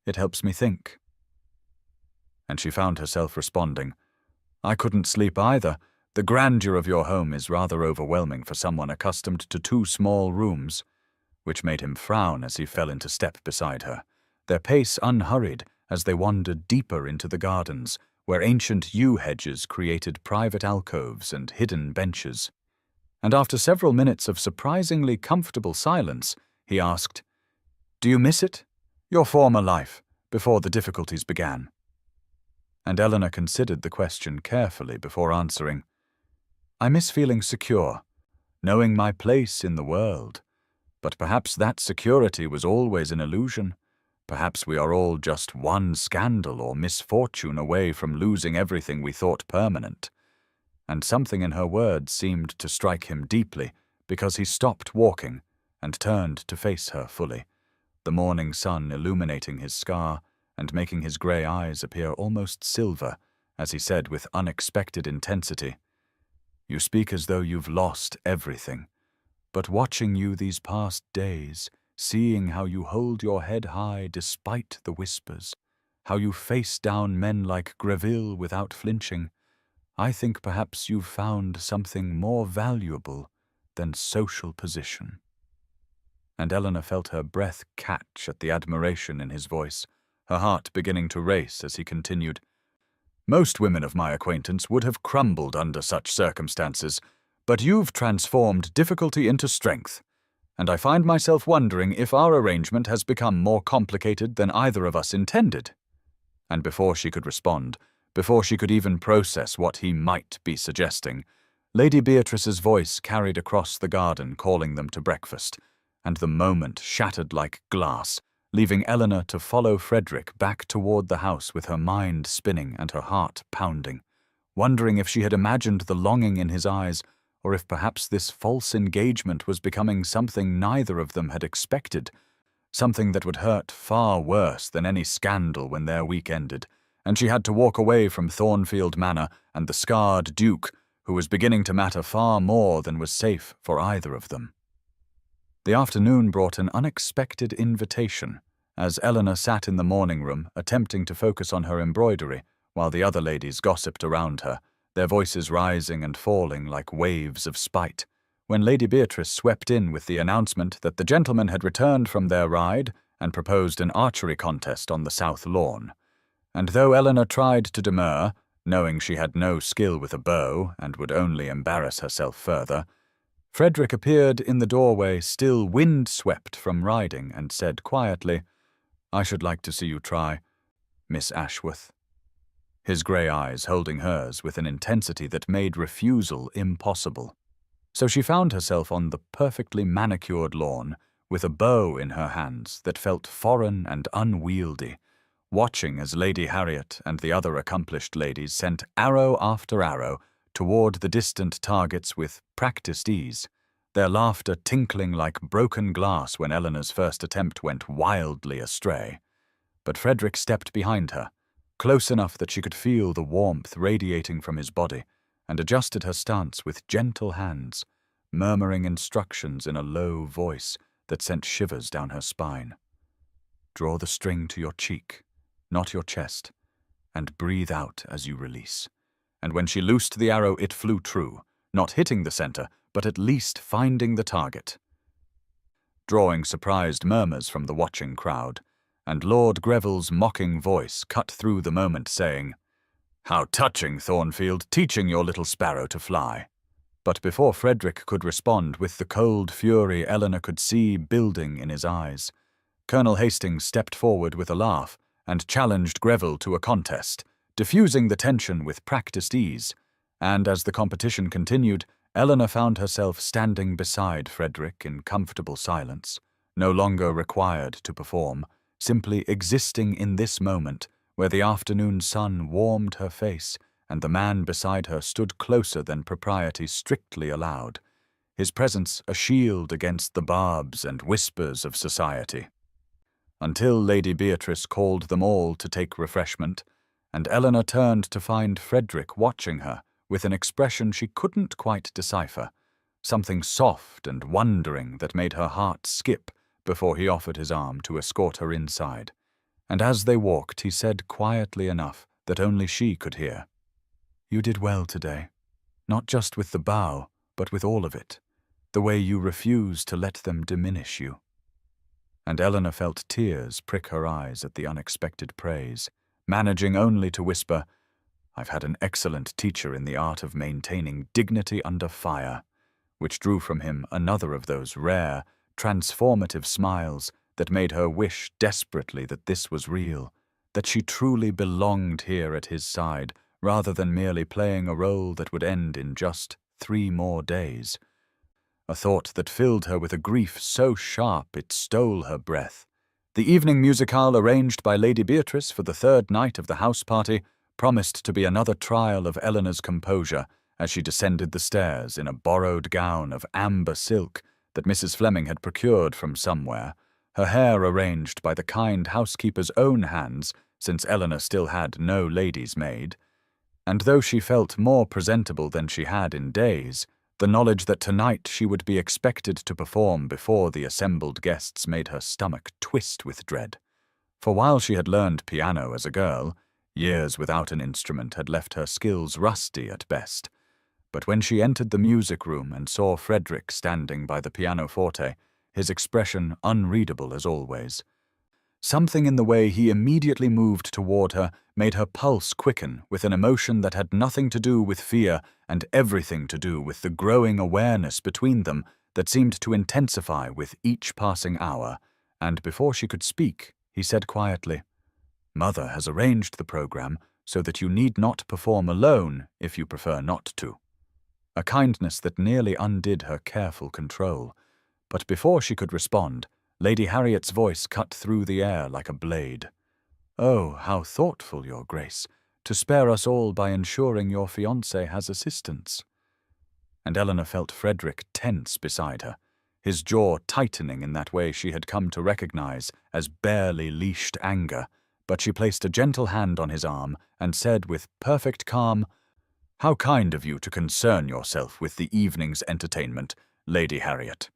It helps me think." And she found herself responding, "I couldn't sleep either. The grandeur of your home is rather overwhelming for someone accustomed to 2 small rooms," which made him frown as he fell into step beside her, their pace unhurried as they wandered deeper into the gardens, where ancient yew hedges created private alcoves and hidden benches. And after several minutes of surprisingly comfortable silence, he asked, "Do you miss it? Your former life, before the difficulties began?" And Eleanor considered the question carefully before answering, "I miss feeling secure, knowing my place in the world. But perhaps that security was always an illusion. Perhaps we are all just one scandal or misfortune away from losing everything we thought permanent." And something in her words seemed to strike him deeply, because he stopped walking and turned to face her fully, the morning sun illuminating his scar and making his grey eyes appear almost silver, as he said with unexpected intensity, "You speak as though you've lost everything. But watching you these past days, seeing how you hold your head high despite the whispers, how you face down men like Greville without flinching, I think perhaps you've found something more valuable than social position." And Eleanor felt her breath catch at the admiration in his voice, her heart beginning to race as he continued, "Most women of my acquaintance would have crumbled under such circumstances, but you've transformed difficulty into strength, and I find myself wondering if our arrangement has become more complicated than either of us intended." And before she could respond, before she could even process what he might be suggesting, Lady Beatrice's voice carried across the garden calling them to breakfast, and the moment shattered like glass, leaving Eleanor to follow Frederick back toward the house with her mind spinning and her heart pounding, wondering if she had imagined the longing in his eyes, or if perhaps this false engagement was becoming something neither of them had expected, something that would hurt far worse than any scandal when their week ended, and she had to walk away from Thornfield Manor and the scarred Duke, who was beginning to matter far more than was safe for either of them. The afternoon brought an unexpected invitation, as Eleanor sat in the morning room attempting to focus on her embroidery, while the other ladies gossiped around her, their voices rising and falling like waves of spite, when Lady Beatrice swept in with the announcement that the gentlemen had returned from their ride and proposed an archery contest on the south lawn. And though Eleanor tried to demur, knowing she had no skill with a bow and would only embarrass herself further, Frederick appeared in the doorway still wind-swept from riding and said quietly, "I should like to see you try, Miss Ashworth," his grey eyes holding hers with an intensity that made refusal impossible. So she found herself on the perfectly manicured lawn, with a bow in her hands that felt foreign and unwieldy, watching as Lady Harriet and the other accomplished ladies sent arrow after arrow toward the distant targets with practiced ease, their laughter tinkling like broken glass when Eleanor's first attempt went wildly astray. But Frederick stepped behind her, close enough that she could feel the warmth radiating from his body, and adjusted her stance with gentle hands, murmuring instructions in a low voice that sent shivers down her spine. "Draw the string to your cheek, not your chest, and breathe out as you release." And when she loosed the arrow, it flew true, not hitting the center, but at least finding the target, drawing surprised murmurs from the watching crowd, and Lord Greville's mocking voice cut through the moment, saying, "How touching, Thornfield, teaching your little sparrow to fly." But before Frederick could respond with the cold fury Eleanor could see building in his eyes, Colonel Hastings stepped forward with a laugh and challenged Greville to a contest, diffusing the tension with practiced ease, and as the competition continued, Eleanor found herself standing beside Frederick in comfortable silence, no longer required to perform, simply existing in this moment where the afternoon sun warmed her face and the man beside her stood closer than propriety strictly allowed, his presence a shield against the barbs and whispers of society. Until Lady Beatrice called them all to take refreshment, and Eleanor turned to find Frederick watching her with an expression she couldn't quite decipher, something soft and wondering that made her heart skip before he offered his arm to escort her inside. And as they walked, he said quietly enough that only she could hear, "You did well today, not just with the bow, but with all of it, the way you refused to let them diminish you." and Eleanor felt tears prick her eyes at the unexpected praise, managing only to whisper, "I've had an excellent teacher in the art of maintaining dignity under fire," which drew from him another of those rare, transformative smiles that made her wish desperately that this was real, that she truly belonged here at his side, rather than merely playing a role that would end in just 3 more days. A thought that filled her with a grief so sharp it stole her breath. The evening musicale arranged by Lady Beatrice for the 3rd night of the house party promised to be another trial of Eleanor's composure as she descended the stairs in a borrowed gown of amber silk that Mrs. Fleming had procured from somewhere, her hair arranged by the kind housekeeper's own hands, since Eleanor still had no lady's maid. And though she felt more presentable than she had in days, the knowledge that tonight she would be expected to perform before the assembled guests made her stomach twist with dread. For while she had learned piano as a girl, years without an instrument had left her skills rusty at best. But when she entered the music room and saw Frederick standing by the pianoforte, his expression unreadable as always, something in the way he immediately moved toward her made her pulse quicken with an emotion that had nothing to do with fear and everything to do with the growing awareness between them that seemed to intensify with each passing hour, and before she could speak, he said quietly, "Mother has arranged the program so that you need not perform alone if you prefer not to." A kindness that nearly undid her careful control. But before she could respond, Lady Harriet's voice cut through the air like a blade. "Oh, how thoughtful, Your Grace, to spare us all by ensuring your fiancé has assistance." And Eleanor felt Frederick tense beside her, his jaw tightening in that way she had come to recognize as barely leashed anger, but she placed a gentle hand on his arm and said with perfect calm, "How kind of you to concern yourself with the evening's entertainment, Lady Harriet.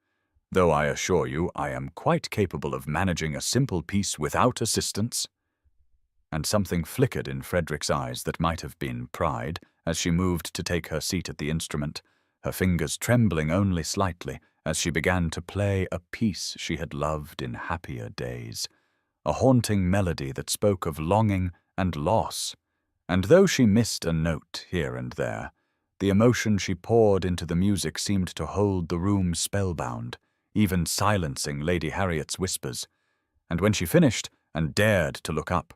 Though I assure you I am quite capable of managing a simple piece without assistance." And something flickered in Frederick's eyes that might have been pride as she moved to take her seat at the instrument, her fingers trembling only slightly as she began to play a piece she had loved in happier days, a haunting melody that spoke of longing and loss. And though she missed a note here and there, the emotion she poured into the music seemed to hold the room spellbound, even silencing Lady Harriet's whispers. And when she finished and dared to look up,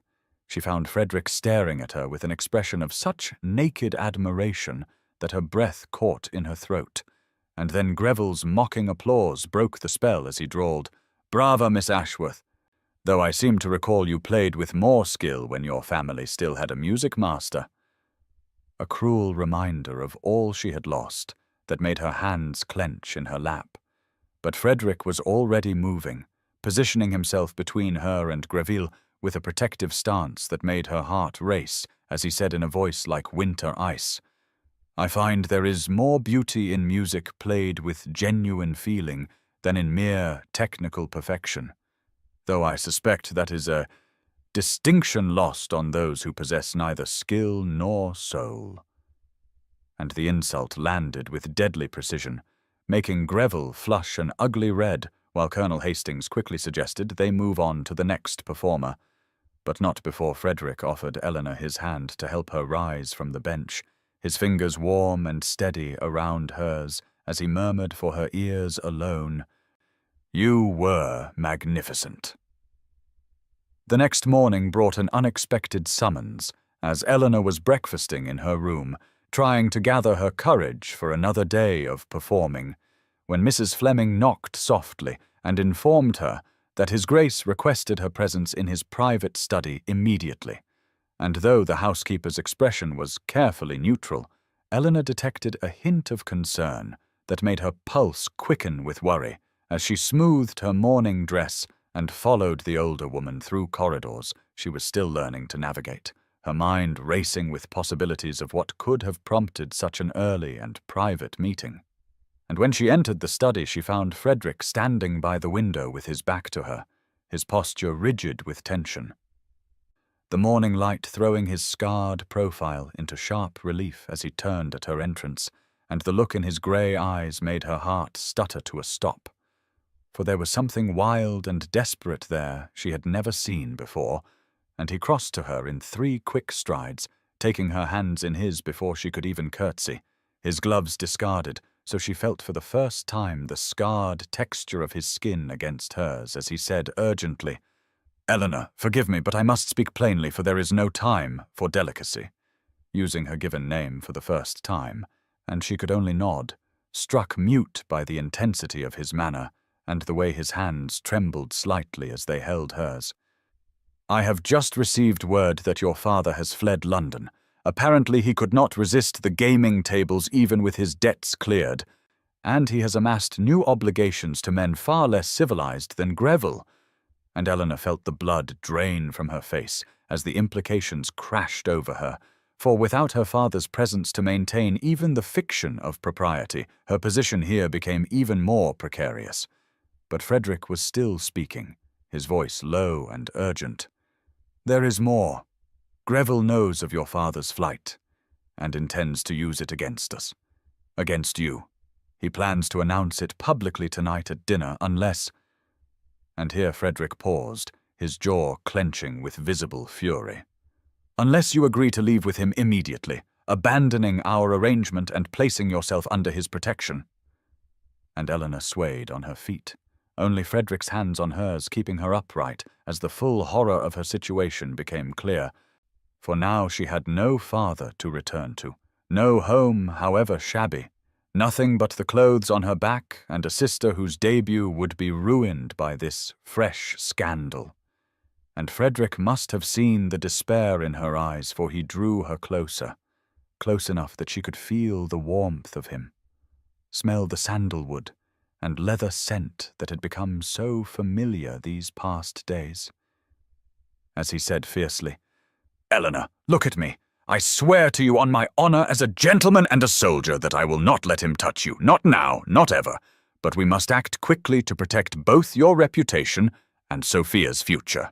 she found Frederick staring at her with an expression of such naked admiration that her breath caught in her throat. And then Greville's mocking applause broke the spell as he drawled, "Brava, Miss Ashworth, though I seem to recall you played with more skill when your family still had a music master." A cruel reminder of all she had lost that made her hands clench in her lap. But Frederick was already moving, positioning himself between her and Greville with a protective stance that made her heart race as he said in a voice like winter ice, "I find there is more beauty in music played with genuine feeling than in mere technical perfection, though I suspect that is a distinction lost on those who possess neither skill nor soul." And the insult landed with deadly precision, making Greville flush an ugly red, while Colonel Hastings quickly suggested they move on to the next performer, but not before Frederick offered Eleanor his hand to help her rise from the bench, his fingers warm and steady around hers as he murmured for her ears alone, "You were magnificent." The next morning brought an unexpected summons, as Eleanor was breakfasting in her room, trying to gather her courage for another day of performing, when Mrs. Fleming knocked softly and informed her that His Grace requested her presence in his private study immediately. And though the housekeeper's expression was carefully neutral, Eleanor detected a hint of concern that made her pulse quicken with worry as she smoothed her morning dress and followed the older woman through corridors she was still learning to navigate, her mind racing with possibilities of what could have prompted such an early and private meeting. And when she entered the study, she found Frederick standing by the window with his back to her, his posture rigid with tension, the morning light throwing his scarred profile into sharp relief as he turned at her entrance, and the look in his grey eyes made her heart stutter to a stop. for there was something wild and desperate there she had never seen before, and he crossed to her in 3 quick strides, taking her hands in his before she could even curtsy, his gloves discarded, so she felt for the first time the scarred texture of his skin against hers as he said urgently, "Eleanor, forgive me, but I must speak plainly, for there is no time for delicacy," using her given name for the first time, and she could only nod, struck mute by the intensity of his manner and the way his hands trembled slightly as they held hers. "I have just received word that your father has fled London. Apparently he could not resist the gaming tables even with his debts cleared, and he has amassed new obligations to men far less civilized than Greville." And Eleanor felt the blood drain from her face as the implications crashed over her, for without her father's presence to maintain even the fiction of propriety, her position here became even more precarious. But Frederick was still speaking, his voice low and urgent. "There is more. Greville knows of your father's flight, and intends to use it against us. Against you. He plans to announce it publicly tonight at dinner unless—" And here Frederick paused, his jaw clenching with visible fury. "Unless you agree to leave with him immediately, abandoning our arrangement and placing yourself under his protection." And Eleanor swayed on her feet, only Frederick's hands on hers keeping her upright as the full horror of her situation became clear. For now she had no father to return to, no home, however shabby, nothing but the clothes on her back and a sister whose debut would be ruined by this fresh scandal. And Frederick must have seen the despair in her eyes, for he drew her closer, close enough that she could feel the warmth of him, smell the sandalwood and leather scent that had become so familiar these past days. As he said fiercely, "Eleanor, look at me. I swear to you on my honor as a gentleman and a soldier that I will not let him touch you, not now, not ever. But we must act quickly to protect both your reputation and Sophia's future."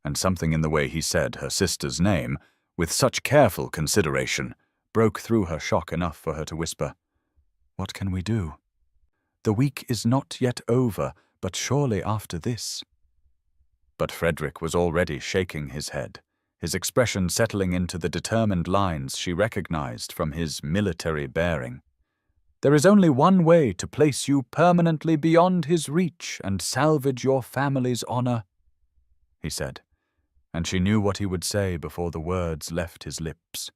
And something in the way he said her sister's name, with such careful consideration, broke through her shock enough for her to whisper, "What can we do? The week is not yet over, but surely after this—" But Frederick was already shaking his head, his expression settling into the determined lines she recognized from his military bearing. "There is only one way to place you permanently beyond his reach and salvage your family's honor," he said, and she knew what he would say before the words left his lips,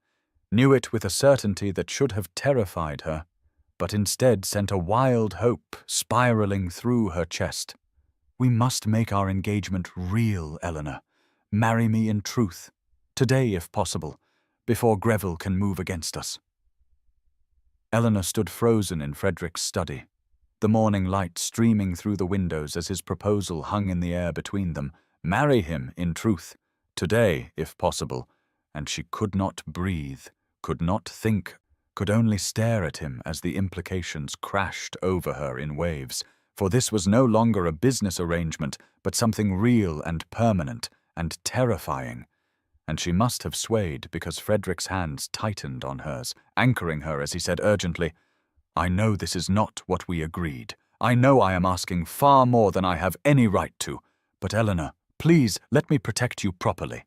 knew it with a certainty that should have terrified her, but instead sent a wild hope spiraling through her chest. "We must make our engagement real, Eleanor. Marry me in truth, today if possible, before Greville can move against us." Eleanor stood frozen in Frederick's study, the morning light streaming through the windows as his proposal hung in the air between them. Marry him in truth, today if possible, and she could not breathe, could not think, could only stare at him as the implications crashed over her in waves, for this was no longer a business arrangement, but something real and permanent and terrifying. And she must have swayed because Frederick's hands tightened on hers, anchoring her as he said urgently, "I know this is not what we agreed. I know I am asking far more than I have any right to, but Eleanor, please let me protect you properly."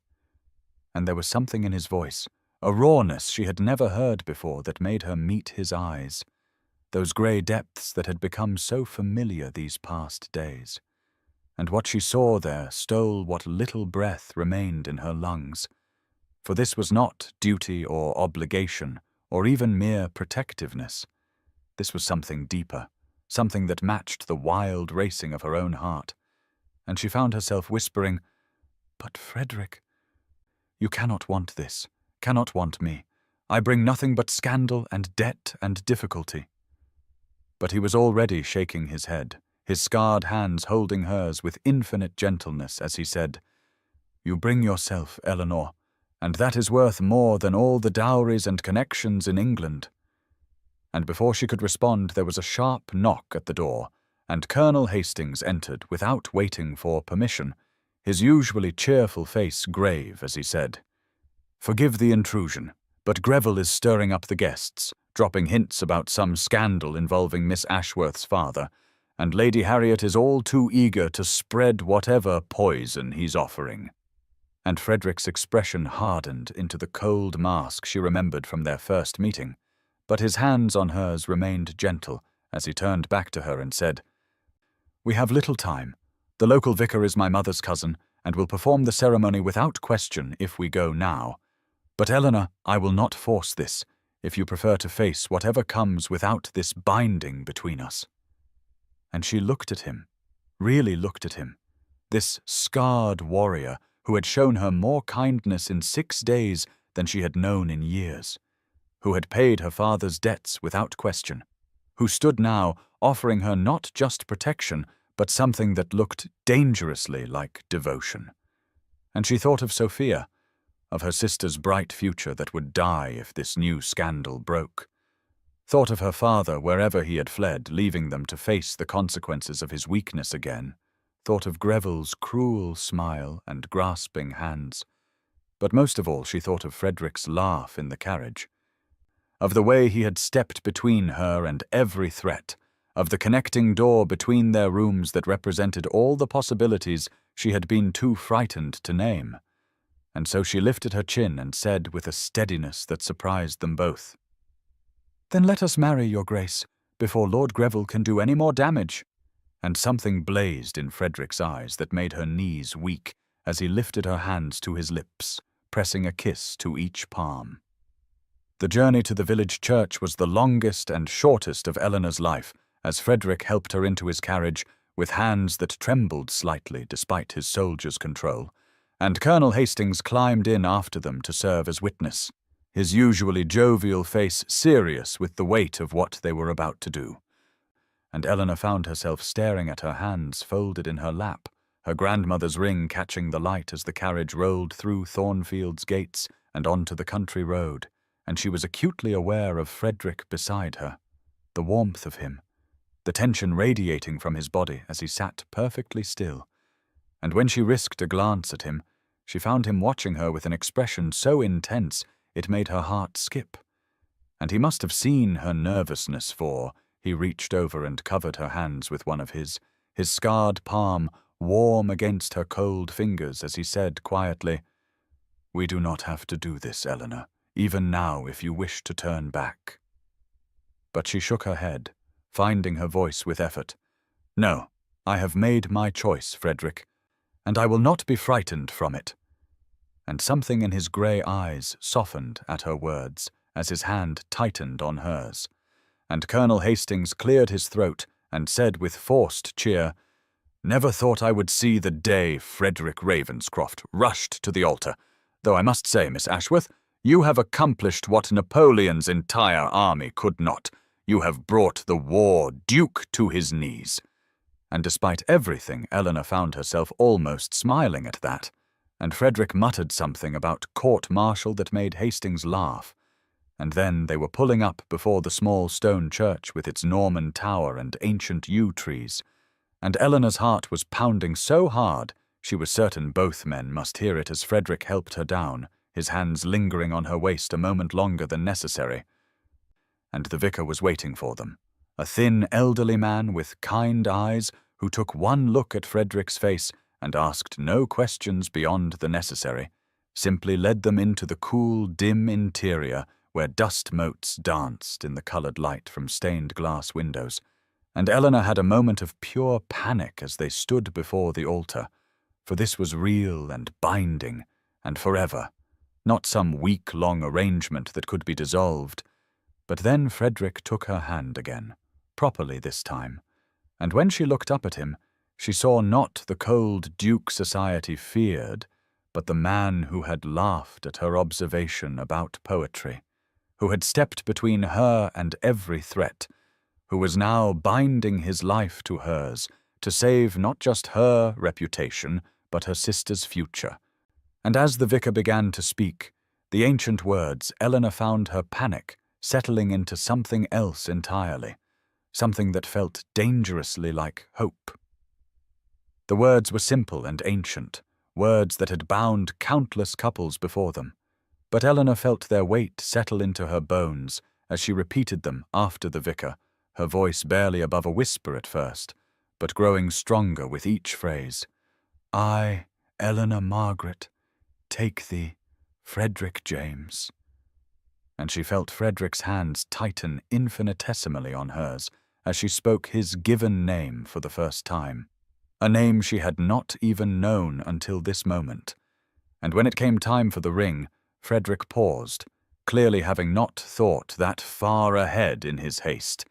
And there was something in his voice, a rawness she had never heard before that made her meet his eyes, those grey depths that had become so familiar these past days. And what she saw there stole what little breath remained in her lungs. For this was not duty or obligation, or even mere protectiveness. This was something deeper, something that matched the wild racing of her own heart. And she found herself whispering, "But Frederick, you cannot want this, cannot want me. I bring nothing but scandal and debt and difficulty." But he was already shaking his head, his scarred hands holding hers with infinite gentleness as he said, "You bring yourself, Eleanor, and that is worth more than all the dowries and connections in England." And before she could respond there was a sharp knock at the door, and Colonel Hastings entered without waiting for permission, his usually cheerful face grave as he said, "Forgive the intrusion, but Greville is stirring up the guests, dropping hints about some scandal involving Miss Ashworth's father, and Lady Harriet is all too eager to spread whatever poison he's offering." And Frederick's expression hardened into the cold mask she remembered from their first meeting, but his hands on hers remained gentle as he turned back to her and said, "We have little time. The local vicar is my mother's cousin, and will perform the ceremony without question if we go now. But Eleanor, I will not force this, if you prefer to face whatever comes without this binding between us." And she looked at him, really looked at him, this scarred warrior who had shown her more kindness in 6 days than she had known in years, who had paid her father's debts without question, who stood now offering her not just protection, but something that looked dangerously like devotion. And she thought of Sophia, of her sister's bright future that would die if this new scandal broke. Thought of her father wherever he had fled, leaving them to face the consequences of his weakness again. Thought of Greville's cruel smile and grasping hands. But most of all, she thought of Frederick's laugh in the carriage, of the way he had stepped between her and every threat, of the connecting door between their rooms that represented all the possibilities she had been too frightened to name. And so she lifted her chin and said with a steadiness that surprised them both, "Then let us marry, your grace, before Lord Greville can do any more damage." And something blazed in Frederick's eyes that made her knees weak as he lifted her hands to his lips, pressing a kiss to each palm. The journey to the village church was the longest and shortest of Eleanor's life, as Frederick helped her into his carriage with hands that trembled slightly despite his soldier's control, and Colonel Hastings climbed in after them to serve as witness, his usually jovial face serious with the weight of what they were about to do. And Eleanor found herself staring at her hands folded in her lap, her grandmother's ring catching the light as the carriage rolled through Thornfield's gates and onto the country road, and she was acutely aware of Frederick beside her, the warmth of him, the tension radiating from his body as he sat perfectly still. And when she risked a glance at him, she found him watching her with an expression so intense it made her heart skip. And he must have seen her nervousness, for he reached over and covered her hands with one of his scarred palm warm against her cold fingers as he said quietly, "We do not have to do this, Eleanor, even now if you wish to turn back." But she shook her head, finding her voice with effort. "No, I have made my choice, Frederick, and I will not be frightened from it." And something in his grey eyes softened at her words as his hand tightened on hers. And Colonel Hastings cleared his throat and said with forced cheer, "Never thought I would see the day Frederick Ravenscroft rushed to the altar, though I must say, Miss Ashworth, you have accomplished what Napoleon's entire army could not. You have brought the war duke to his knees." And despite everything, Eleanor found herself almost smiling at that, and Frederick muttered something about court-martial that made Hastings laugh. And then they were pulling up before the small stone church with its Norman tower and ancient yew trees, and Eleanor's heart was pounding so hard she was certain both men must hear it as Frederick helped her down, his hands lingering on her waist a moment longer than necessary. And the vicar was waiting for them, a thin elderly man with kind eyes who took one look at Frederick's face and asked no questions beyond the necessary, simply led them into the cool, dim interior where dust motes danced in the coloured light from stained glass windows, and Eleanor had a moment of pure panic as they stood before the altar, for this was real and binding, and forever, not some week-long arrangement that could be dissolved. But then Frederick took her hand again, properly this time, and when she looked up at him, she saw not the cold Duke society feared, but the man who had laughed at her observation about poetry, who had stepped between her and every threat, who was now binding his life to hers to save not just her reputation, but her sister's future. And as the vicar began to speak, the ancient words, Eleanor found her panic settling into something else entirely, something that felt dangerously like hope. The words were simple and ancient, words that had bound countless couples before them, but Eleanor felt their weight settle into her bones as she repeated them after the vicar, her voice barely above a whisper at first, but growing stronger with each phrase. I, Eleanor Margaret, take thee, Frederick James. And she felt Frederick's hands tighten infinitesimally on hers as she spoke his given name for the first time, a name she had not even known until this moment. And when it came time for the ring, Frederick paused, clearly having not thought that far ahead in his haste.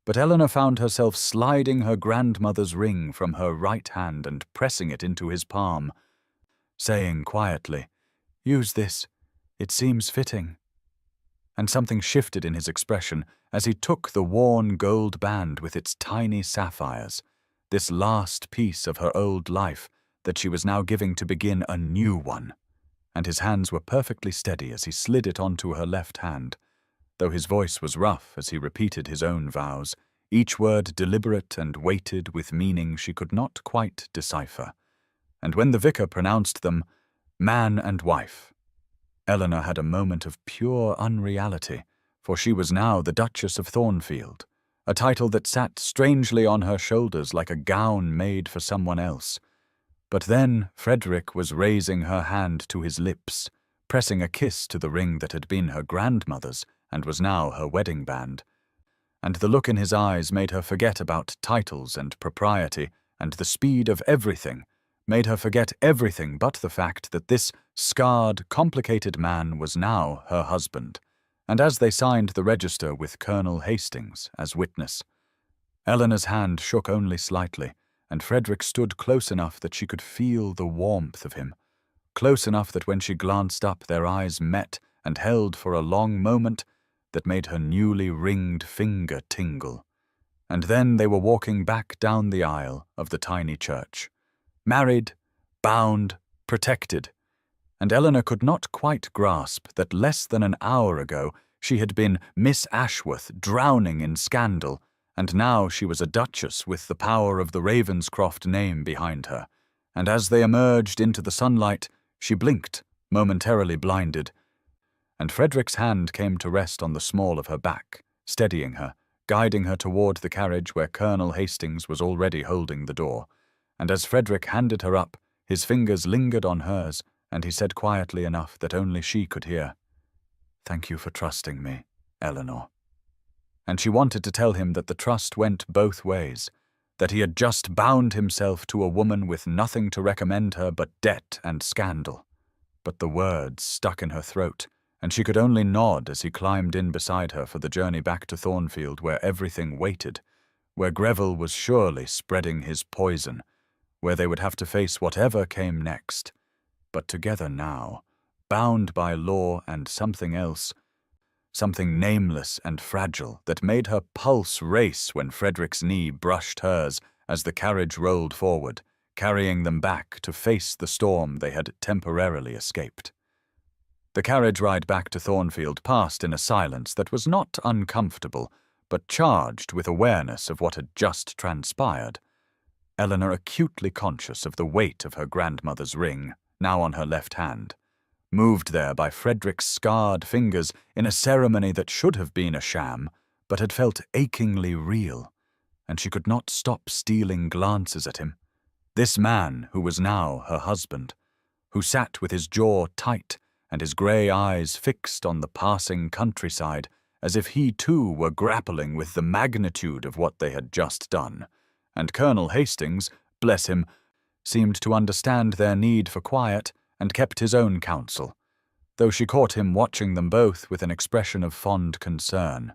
But Eleanor found herself sliding her grandmother's ring from her right hand and pressing it into his palm, saying quietly, "Use this. It seems fitting." And something shifted in his expression as he took the worn gold band with its tiny sapphires, this last piece of her old life that she was now giving to begin a new one. And his hands were perfectly steady as he slid it onto her left hand, though his voice was rough as he repeated his own vows, each word deliberate and weighted with meaning she could not quite decipher. And when the vicar pronounced them man and wife, Eleanor had a moment of pure unreality, for she was now the Duchess of Thornfield, a title that sat strangely on her shoulders like a gown made for someone else. But then Frederick was raising her hand to his lips, pressing a kiss to the ring that had been her grandmother's and was now her wedding band. And the look in his eyes made her forget about titles and propriety and the speed of everything, made her forget everything but the fact that this scarred, complicated man was now her husband. And as they signed the register with Colonel Hastings as witness, Eleanor's hand shook only slightly, and Frederick stood close enough that she could feel the warmth of him, close enough that when she glanced up their eyes met and held for a long moment that made her newly ringed finger tingle. And then they were walking back down the aisle of the tiny church, married, bound, protected, and Eleanor could not quite grasp that less than an hour ago she had been Miss Ashworth drowning in scandal, and now she was a duchess with the power of the Ravenscroft name behind her. And as they emerged into the sunlight, she blinked, momentarily blinded, and Frederick's hand came to rest on the small of her back, steadying her, guiding her toward the carriage where Colonel Hastings was already holding the door. And as Frederick handed her up, his fingers lingered on hers, and he said quietly enough that only she could hear, "Thank you for trusting me, Eleanor." And she wanted to tell him that the trust went both ways, that he had just bound himself to a woman with nothing to recommend her but debt and scandal. But the words stuck in her throat, and she could only nod as he climbed in beside her for the journey back to Thornfield, where everything waited, where Greville was surely spreading his poison, where they would have to face whatever came next. But together now, bound by law and something else, something nameless and fragile that made her pulse race when Frederick's knee brushed hers as the carriage rolled forward, carrying them back to face the storm they had temporarily escaped. The carriage ride back to Thornfield passed in a silence that was not uncomfortable, but charged with awareness of what had just transpired. Eleanor acutely conscious of the weight of her grandmother's ring, now on her left hand, moved there by Frederick's scarred fingers in a ceremony that should have been a sham, but had felt achingly real, and she could not stop stealing glances at him. This man who was now her husband, who sat with his jaw tight and his grey eyes fixed on the passing countryside, as if he too were grappling with the magnitude of what they had just done. And Colonel Hastings, bless him, seemed to understand their need for quiet and kept his own counsel, though she caught him watching them both with an expression of fond concern.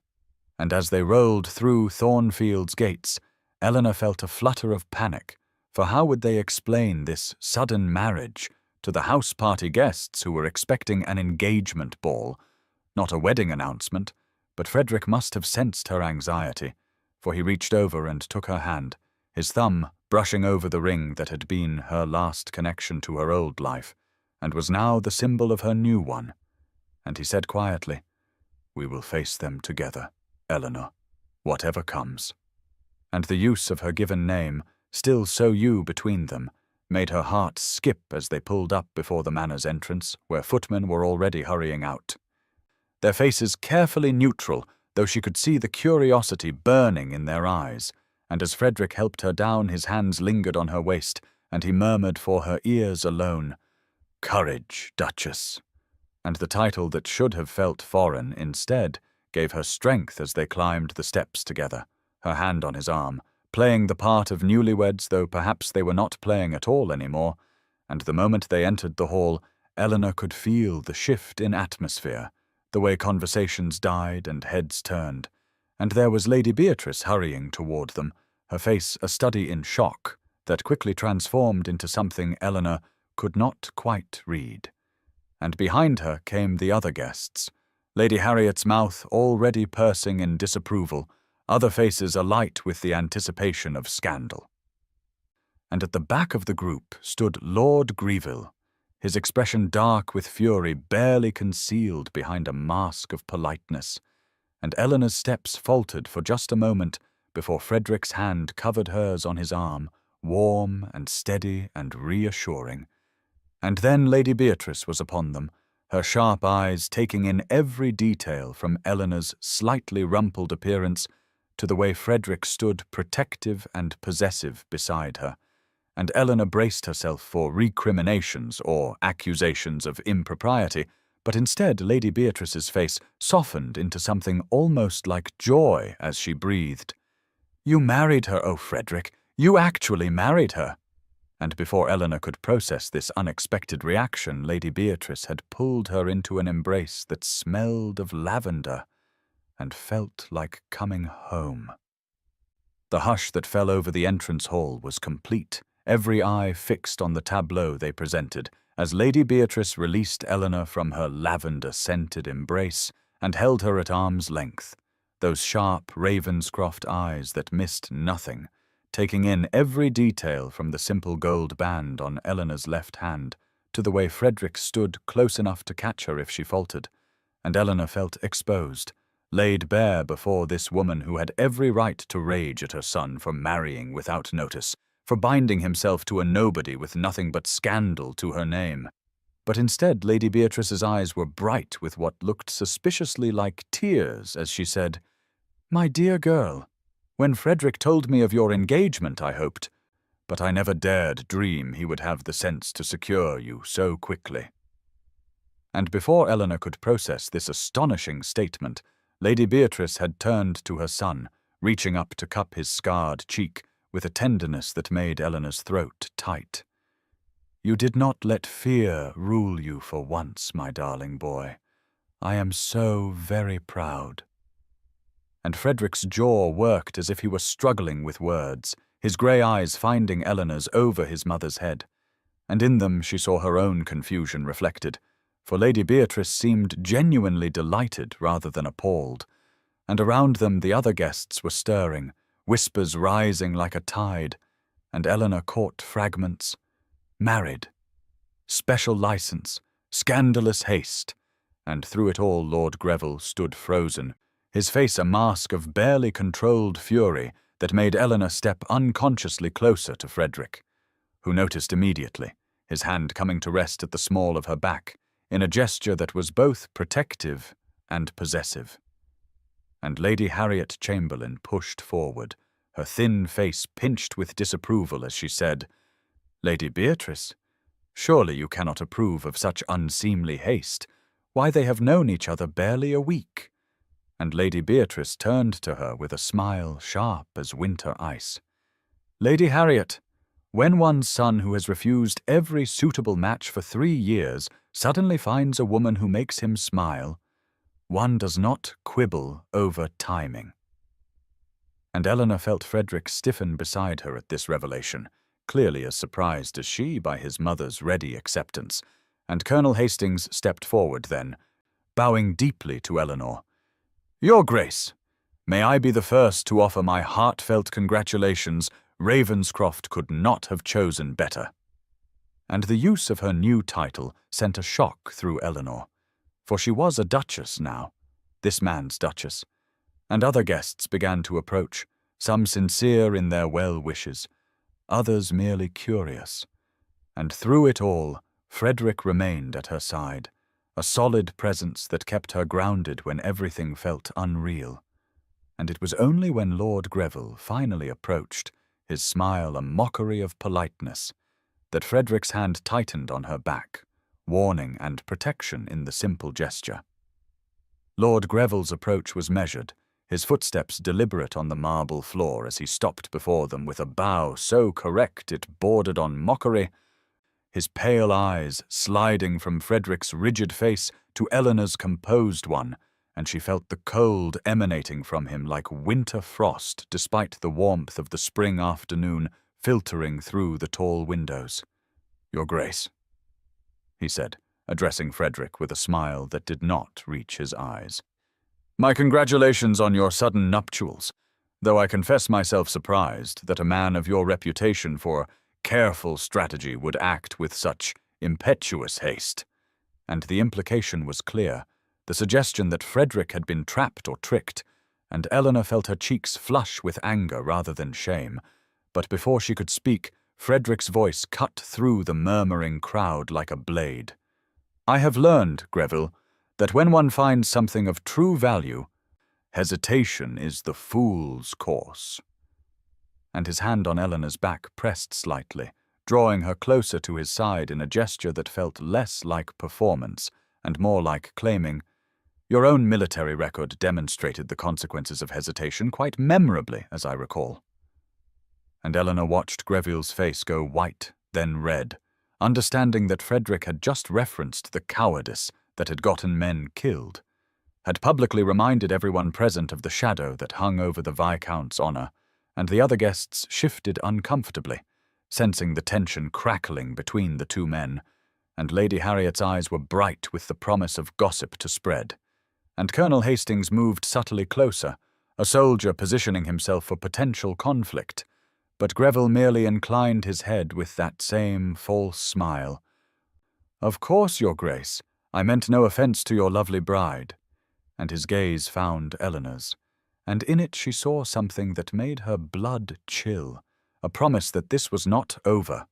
And as they rolled through Thornfield's gates, Eleanor felt a flutter of panic, for how would they explain this sudden marriage to the house-party guests who were expecting an engagement ball, not a wedding announcement? But Frederick must have sensed her anxiety, for he reached over and took her hand, his thumb brushing over the ring that had been her last connection to her old life, and was now the symbol of her new one. And he said quietly, "We will face them together, Eleanor, whatever comes." And the use of her given name, still so you between them, made her heart skip as they pulled up before the manor's entrance, where footmen were already hurrying out, their faces carefully neutral, though she could see the curiosity burning in their eyes, and as Frederick helped her down, his hands lingered on her waist, and he murmured for her ears alone, "Courage, Duchess." And the title that should have felt foreign, instead, gave her strength as they climbed the steps together, her hand on his arm, playing the part of newlyweds, though perhaps they were not playing at all anymore, and the moment they entered the hall, Eleanor could feel the shift in atmosphere, the way conversations died and heads turned, and there was Lady Beatrice hurrying toward them, her face a study in shock that quickly transformed into something Eleanor could not quite read. And behind her came the other guests, Lady Harriet's mouth already pursing in disapproval, other faces alight with the anticipation of scandal. And at the back of the group stood Lord Grieville, his expression dark with fury, barely concealed behind a mask of politeness, and Eleanor's steps faltered for just a moment before Frederick's hand covered hers on his arm, warm and steady and reassuring. And then Lady Beatrice was upon them, her sharp eyes taking in every detail from Eleanor's slightly rumpled appearance to the way Frederick stood protective and possessive beside her, and Eleanor braced herself for recriminations or accusations of impropriety, but instead Lady Beatrice's face softened into something almost like joy as she breathed, "You married her, oh Frederick, you actually married her." And before Eleanor could process this unexpected reaction, Lady Beatrice had pulled her into an embrace that smelled of lavender and felt like coming home. The hush that fell over the entrance hall was complete, every eye fixed on the tableau they presented, as Lady Beatrice released Eleanor from her lavender-scented embrace and held her at arm's length, those sharp Ravenscroft eyes that missed nothing, taking in every detail from the simple gold band on Eleanor's left hand to the way Frederick stood close enough to catch her if she faltered, and Eleanor felt exposed, laid bare before this woman who had every right to rage at her son for marrying without notice, for binding himself to a nobody with nothing but scandal to her name. But instead, Lady Beatrice's eyes were bright with what looked suspiciously like tears as she said, "My dear girl, when Frederick told me of your engagement, I hoped, but I never dared dream he would have the sense to secure you so quickly." And before Eleanor could process this astonishing statement, Lady Beatrice had turned to her son, reaching up to cup his scarred cheek with a tenderness that made Eleanor's throat tight. "You did not let fear rule you for once, my darling boy. I am so very proud." And Frederick's jaw worked as if he were struggling with words, his grey eyes finding Eleanor's over his mother's head, and in them she saw her own confusion reflected, for Lady Beatrice seemed genuinely delighted rather than appalled, and around them the other guests were stirring, whispers rising like a tide, and Eleanor caught fragments. Married, special license, scandalous haste, and through it all Lord Greville stood frozen, his face a mask of barely controlled fury that made Eleanor step unconsciously closer to Frederick, who noticed immediately, his hand coming to rest at the small of her back, in a gesture that was both protective and possessive. And Lady Harriet Chamberlain pushed forward, her thin face pinched with disapproval as she said, "Lady Beatrice, surely you cannot approve of such unseemly haste. Why, they have known each other barely a week." And Lady Beatrice turned to her with a smile sharp as winter ice. "Lady Harriet, when one's son who has refused every suitable match for 3 years suddenly finds a woman who makes him smile, one does not quibble over timing." And Eleanor felt Frederick stiffen beside her at this revelation, clearly as surprised as she by his mother's ready acceptance, and Colonel Hastings stepped forward then, bowing deeply to Eleanor. "Your Grace, may I be the first to offer my heartfelt congratulations. Ravenscroft could not have chosen better." And the use of her new title sent a shock through Eleanor, for she was a duchess now, this man's duchess, and other guests began to approach, some sincere in their well wishes, others merely curious. And through it all, Frederick remained at her side, a solid presence that kept her grounded when everything felt unreal. and it was only when Lord Greville finally approached, his smile a mockery of politeness, that Frederick's hand tightened on her back, warning and protection in the simple gesture. Lord Greville's approach was measured, his footsteps deliberate on the marble floor as he stopped before them with a bow so correct it bordered on mockery, his pale eyes sliding from Frederick's rigid face to Eleanor's composed one, and she felt the cold emanating from him like winter frost despite the warmth of the spring afternoon filtering through the tall windows. "Your Grace," he said, addressing Frederick with a smile that did not reach his eyes. "My congratulations on your sudden nuptials, though I confess myself surprised that a man of your reputation for careful strategy would act with such impetuous haste." And the implication was clear, the suggestion that Frederick had been trapped or tricked, and Eleanor felt her cheeks flush with anger rather than shame. But before she could speak, Frederick's voice cut through the murmuring crowd like a blade. "I have learned, Greville, that when one finds something of true value, hesitation is the fool's course." And his hand on Eleanor's back pressed slightly, drawing her closer to his side in a gesture that felt less like performance and more like claiming, "Your own military record demonstrated the consequences of hesitation quite memorably, as I recall." And Eleanor watched Greville's face go white, then red, understanding that Frederick had just referenced the cowardice that had gotten men killed, had publicly reminded everyone present of the shadow that hung over the Viscount's honor, and the other guests shifted uncomfortably, sensing the tension crackling between the two men, and Lady Harriet's eyes were bright with the promise of gossip to spread. And Colonel Hastings moved subtly closer, a soldier positioning himself for potential conflict, but Greville merely inclined his head with that same false smile. "Of course, Your Grace, I meant no offense to your lovely bride." And his gaze found Eleanor's, and in it she saw something that made her blood chill, a promise that this was not over,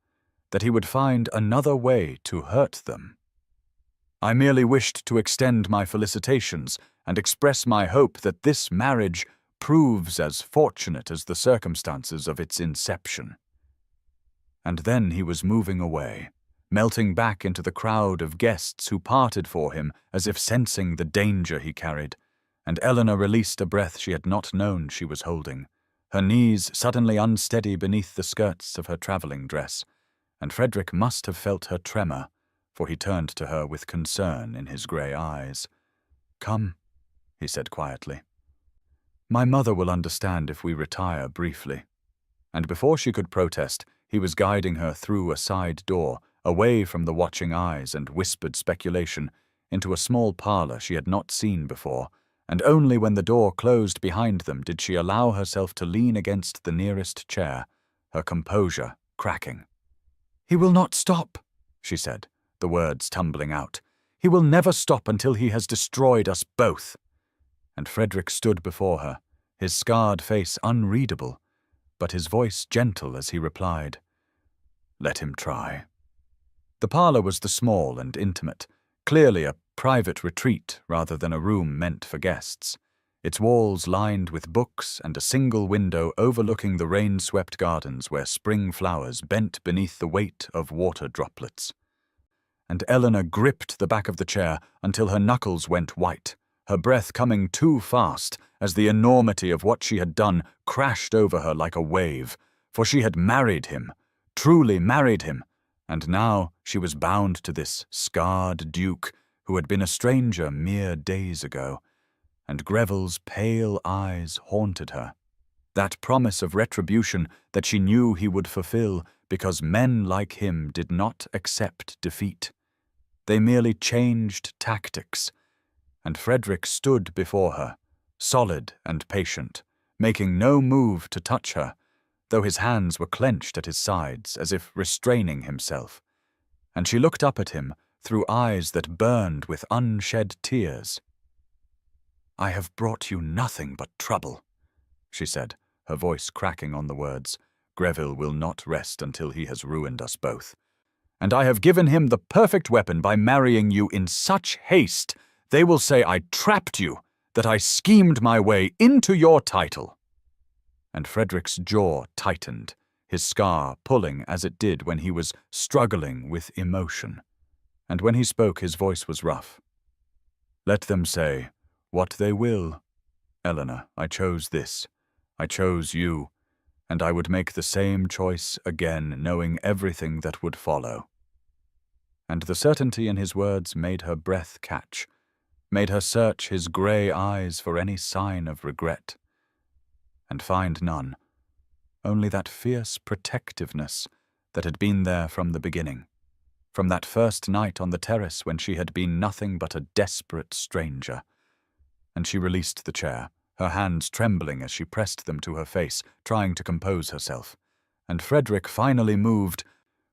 that he would find another way to hurt them. "I merely wished to extend my felicitations and express my hope that this marriage proves as fortunate as the circumstances of its inception." And then he was moving away, melting back into the crowd of guests who parted for him as if sensing the danger he carried, and Eleanor released a breath she had not known she was holding, her knees suddenly unsteady beneath the skirts of her traveling dress, and Frederick must have felt her tremor, for he turned to her with concern in his grey eyes. "Come," he said quietly. "My mother will understand if we retire briefly." And before she could protest, he was guiding her through a side door, away from the watching eyes and whispered speculation, into a small parlor she had not seen before, and only when the door closed behind them did she allow herself to lean against the nearest chair, her composure cracking. "He will not stop," she said, the words tumbling out. "He will never stop until he has destroyed us both." And Frederick stood before her, his scarred face unreadable, but his voice gentle as he replied, "Let him try." The parlor was the small and intimate, clearly a private retreat rather than a room meant for guests, its walls lined with books and a single window overlooking the rain-swept gardens where spring flowers bent beneath the weight of water droplets. And Eleanor gripped the back of the chair until her knuckles went white, her breath coming too fast as the enormity of what she had done crashed over her like a wave, for she had married him, truly married him, and now she was bound to this scarred duke who had been a stranger mere days ago, and Greville's pale eyes haunted her. That promise of retribution that she knew he would fulfill because men like him did not accept defeat. They merely changed tactics, and Frederick stood before her, solid and patient, making no move to touch her, though his hands were clenched at his sides as if restraining himself. And she looked up at him through eyes that burned with unshed tears. "I have brought you nothing but trouble," she said, her voice cracking on the words, "Greville will not rest until he has ruined us both. And I have given him the perfect weapon by marrying you in such haste. They will say I trapped you, that I schemed my way into your title." And Frederick's jaw tightened, his scar pulling as it did when he was struggling with emotion. And when he spoke, his voice was rough. "Let them say what they will. Eleanor, I chose this. I chose you, and I would make the same choice again, knowing everything that would follow." And the certainty in his words made her breath catch, made her search his grey eyes for any sign of regret, and find none, only that fierce protectiveness that had been there from the beginning, from that first night on the terrace when she had been nothing but a desperate stranger. And she released the chair, her hands trembling as she pressed them to her face, trying to compose herself. And Frederick finally moved,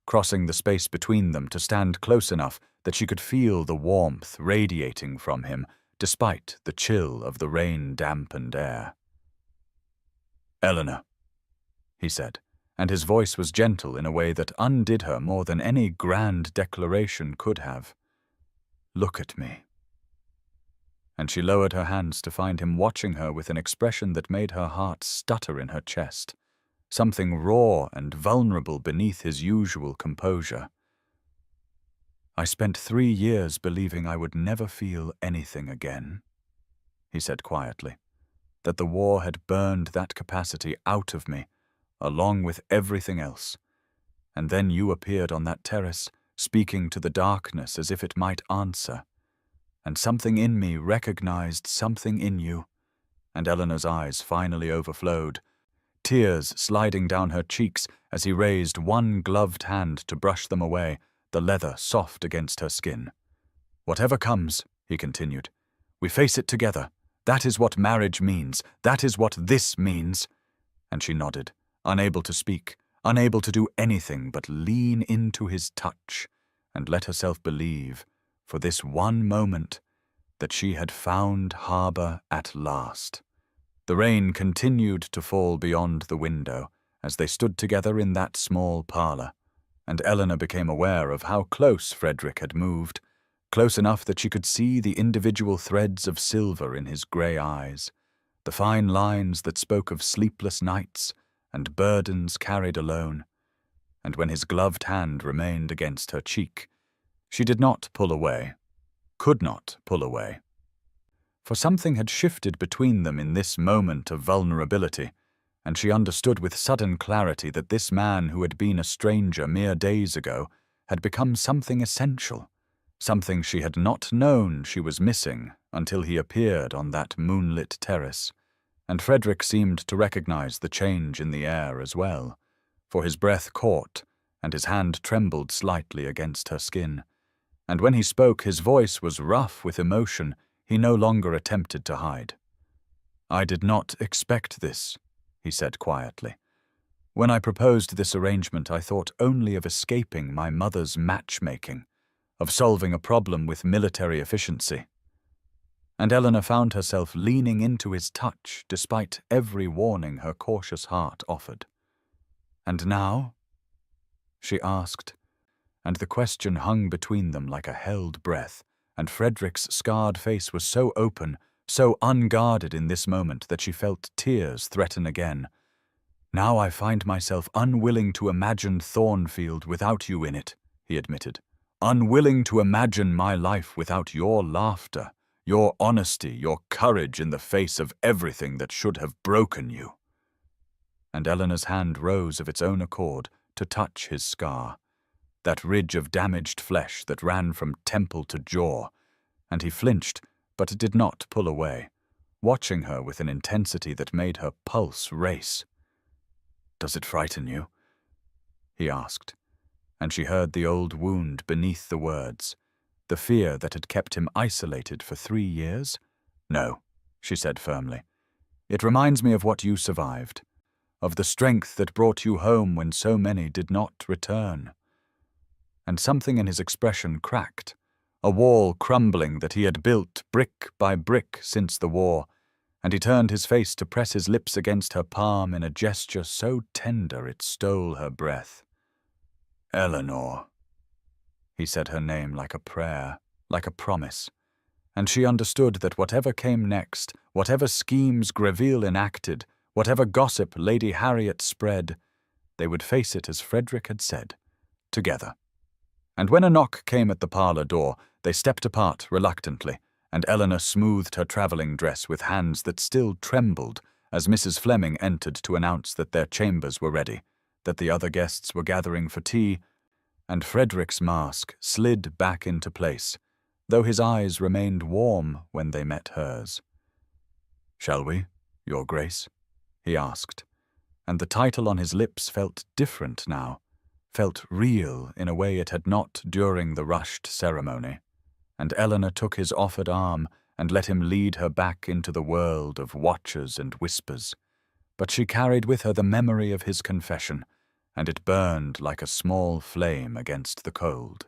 crossing the space between them to stand close enough that she could feel the warmth radiating from him, despite the chill of the rain-dampened air. "Eleanor," he said, and his voice was gentle in a way that undid her more than any grand declaration could have. "Look at me." And she lowered her hands to find him watching her with an expression that made her heart stutter in her chest, something raw and vulnerable beneath his usual composure. "I spent 3 years believing I would never feel anything again," he said quietly, "that the war had burned that capacity out of me, along with everything else. And then you appeared on that terrace, speaking to the darkness as if it might answer. And something in me recognized something in you." And Eleanor's eyes finally overflowed, tears sliding down her cheeks as he raised one gloved hand to brush them away, the leather soft against her skin. "Whatever comes," he continued, "we face it together. That is what marriage means. That is what this means." And she nodded, unable to speak, unable to do anything but lean into his touch and let herself believe, for this one moment, that she had found harbor at last. The rain continued to fall beyond the window as they stood together in that small parlor, and Eleanor became aware of how close Frederick had moved, close enough that she could see the individual threads of silver in his grey eyes, the fine lines that spoke of sleepless nights and burdens carried alone. And when his gloved hand remained against her cheek, she did not pull away, could not pull away. For something had shifted between them in this moment of vulnerability, and she understood with sudden clarity that this man who had been a stranger mere days ago had become something essential, something she had not known she was missing until he appeared on that moonlit terrace. And Frederick seemed to recognize the change in the air as well, for his breath caught and his hand trembled slightly against her skin. And when he spoke, his voice was rough with emotion he no longer attempted to hide. "I did not expect this," he said quietly. "When I proposed this arrangement, I thought only of escaping my mother's matchmaking, of solving a problem with military efficiency." And Eleanor found herself leaning into his touch despite every warning her cautious heart offered. "And now?" she asked, and the question hung between them like a held breath, and Frederick's scarred face was so open, so unguarded in this moment that she felt tears threaten again. "Now I find myself unwilling to imagine Thornfield without you in it," he admitted. "Unwilling to imagine my life without your laughter, your honesty, your courage in the face of everything that should have broken you." And Eleanor's hand rose of its own accord to touch his scar, that ridge of damaged flesh that ran from temple to jaw, and he flinched, but did not pull away, watching her with an intensity that made her pulse race. "Does it frighten you?" he asked, and she heard the old wound beneath the words, the fear that had kept him isolated for 3 years. "No," she said firmly. "It reminds me of what you survived, of the strength that brought you home when so many did not return." And something in his expression cracked, a wall crumbling that he had built brick by brick since the war, and he turned his face to press his lips against her palm in a gesture so tender it stole her breath. "Eleanor." He said her name like a prayer, like a promise, and she understood that whatever came next, whatever schemes Greville enacted, whatever gossip Lady Harriet spread, they would face it as Frederick had said, together. And when a knock came at the parlour door, they stepped apart reluctantly, and Eleanor smoothed her travelling dress with hands that still trembled as Mrs. Fleming entered to announce that their chambers were ready, that the other guests were gathering for tea, and Frederick's mask slid back into place, though his eyes remained warm when they met hers. "Shall we, Your Grace?" he asked, and the title on his lips felt different now, felt real in a way it had not during the rushed ceremony, and Eleanor took his offered arm and let him lead her back into the world of watchers and whispers. But she carried with her the memory of his confession, and it burned like a small flame against the cold.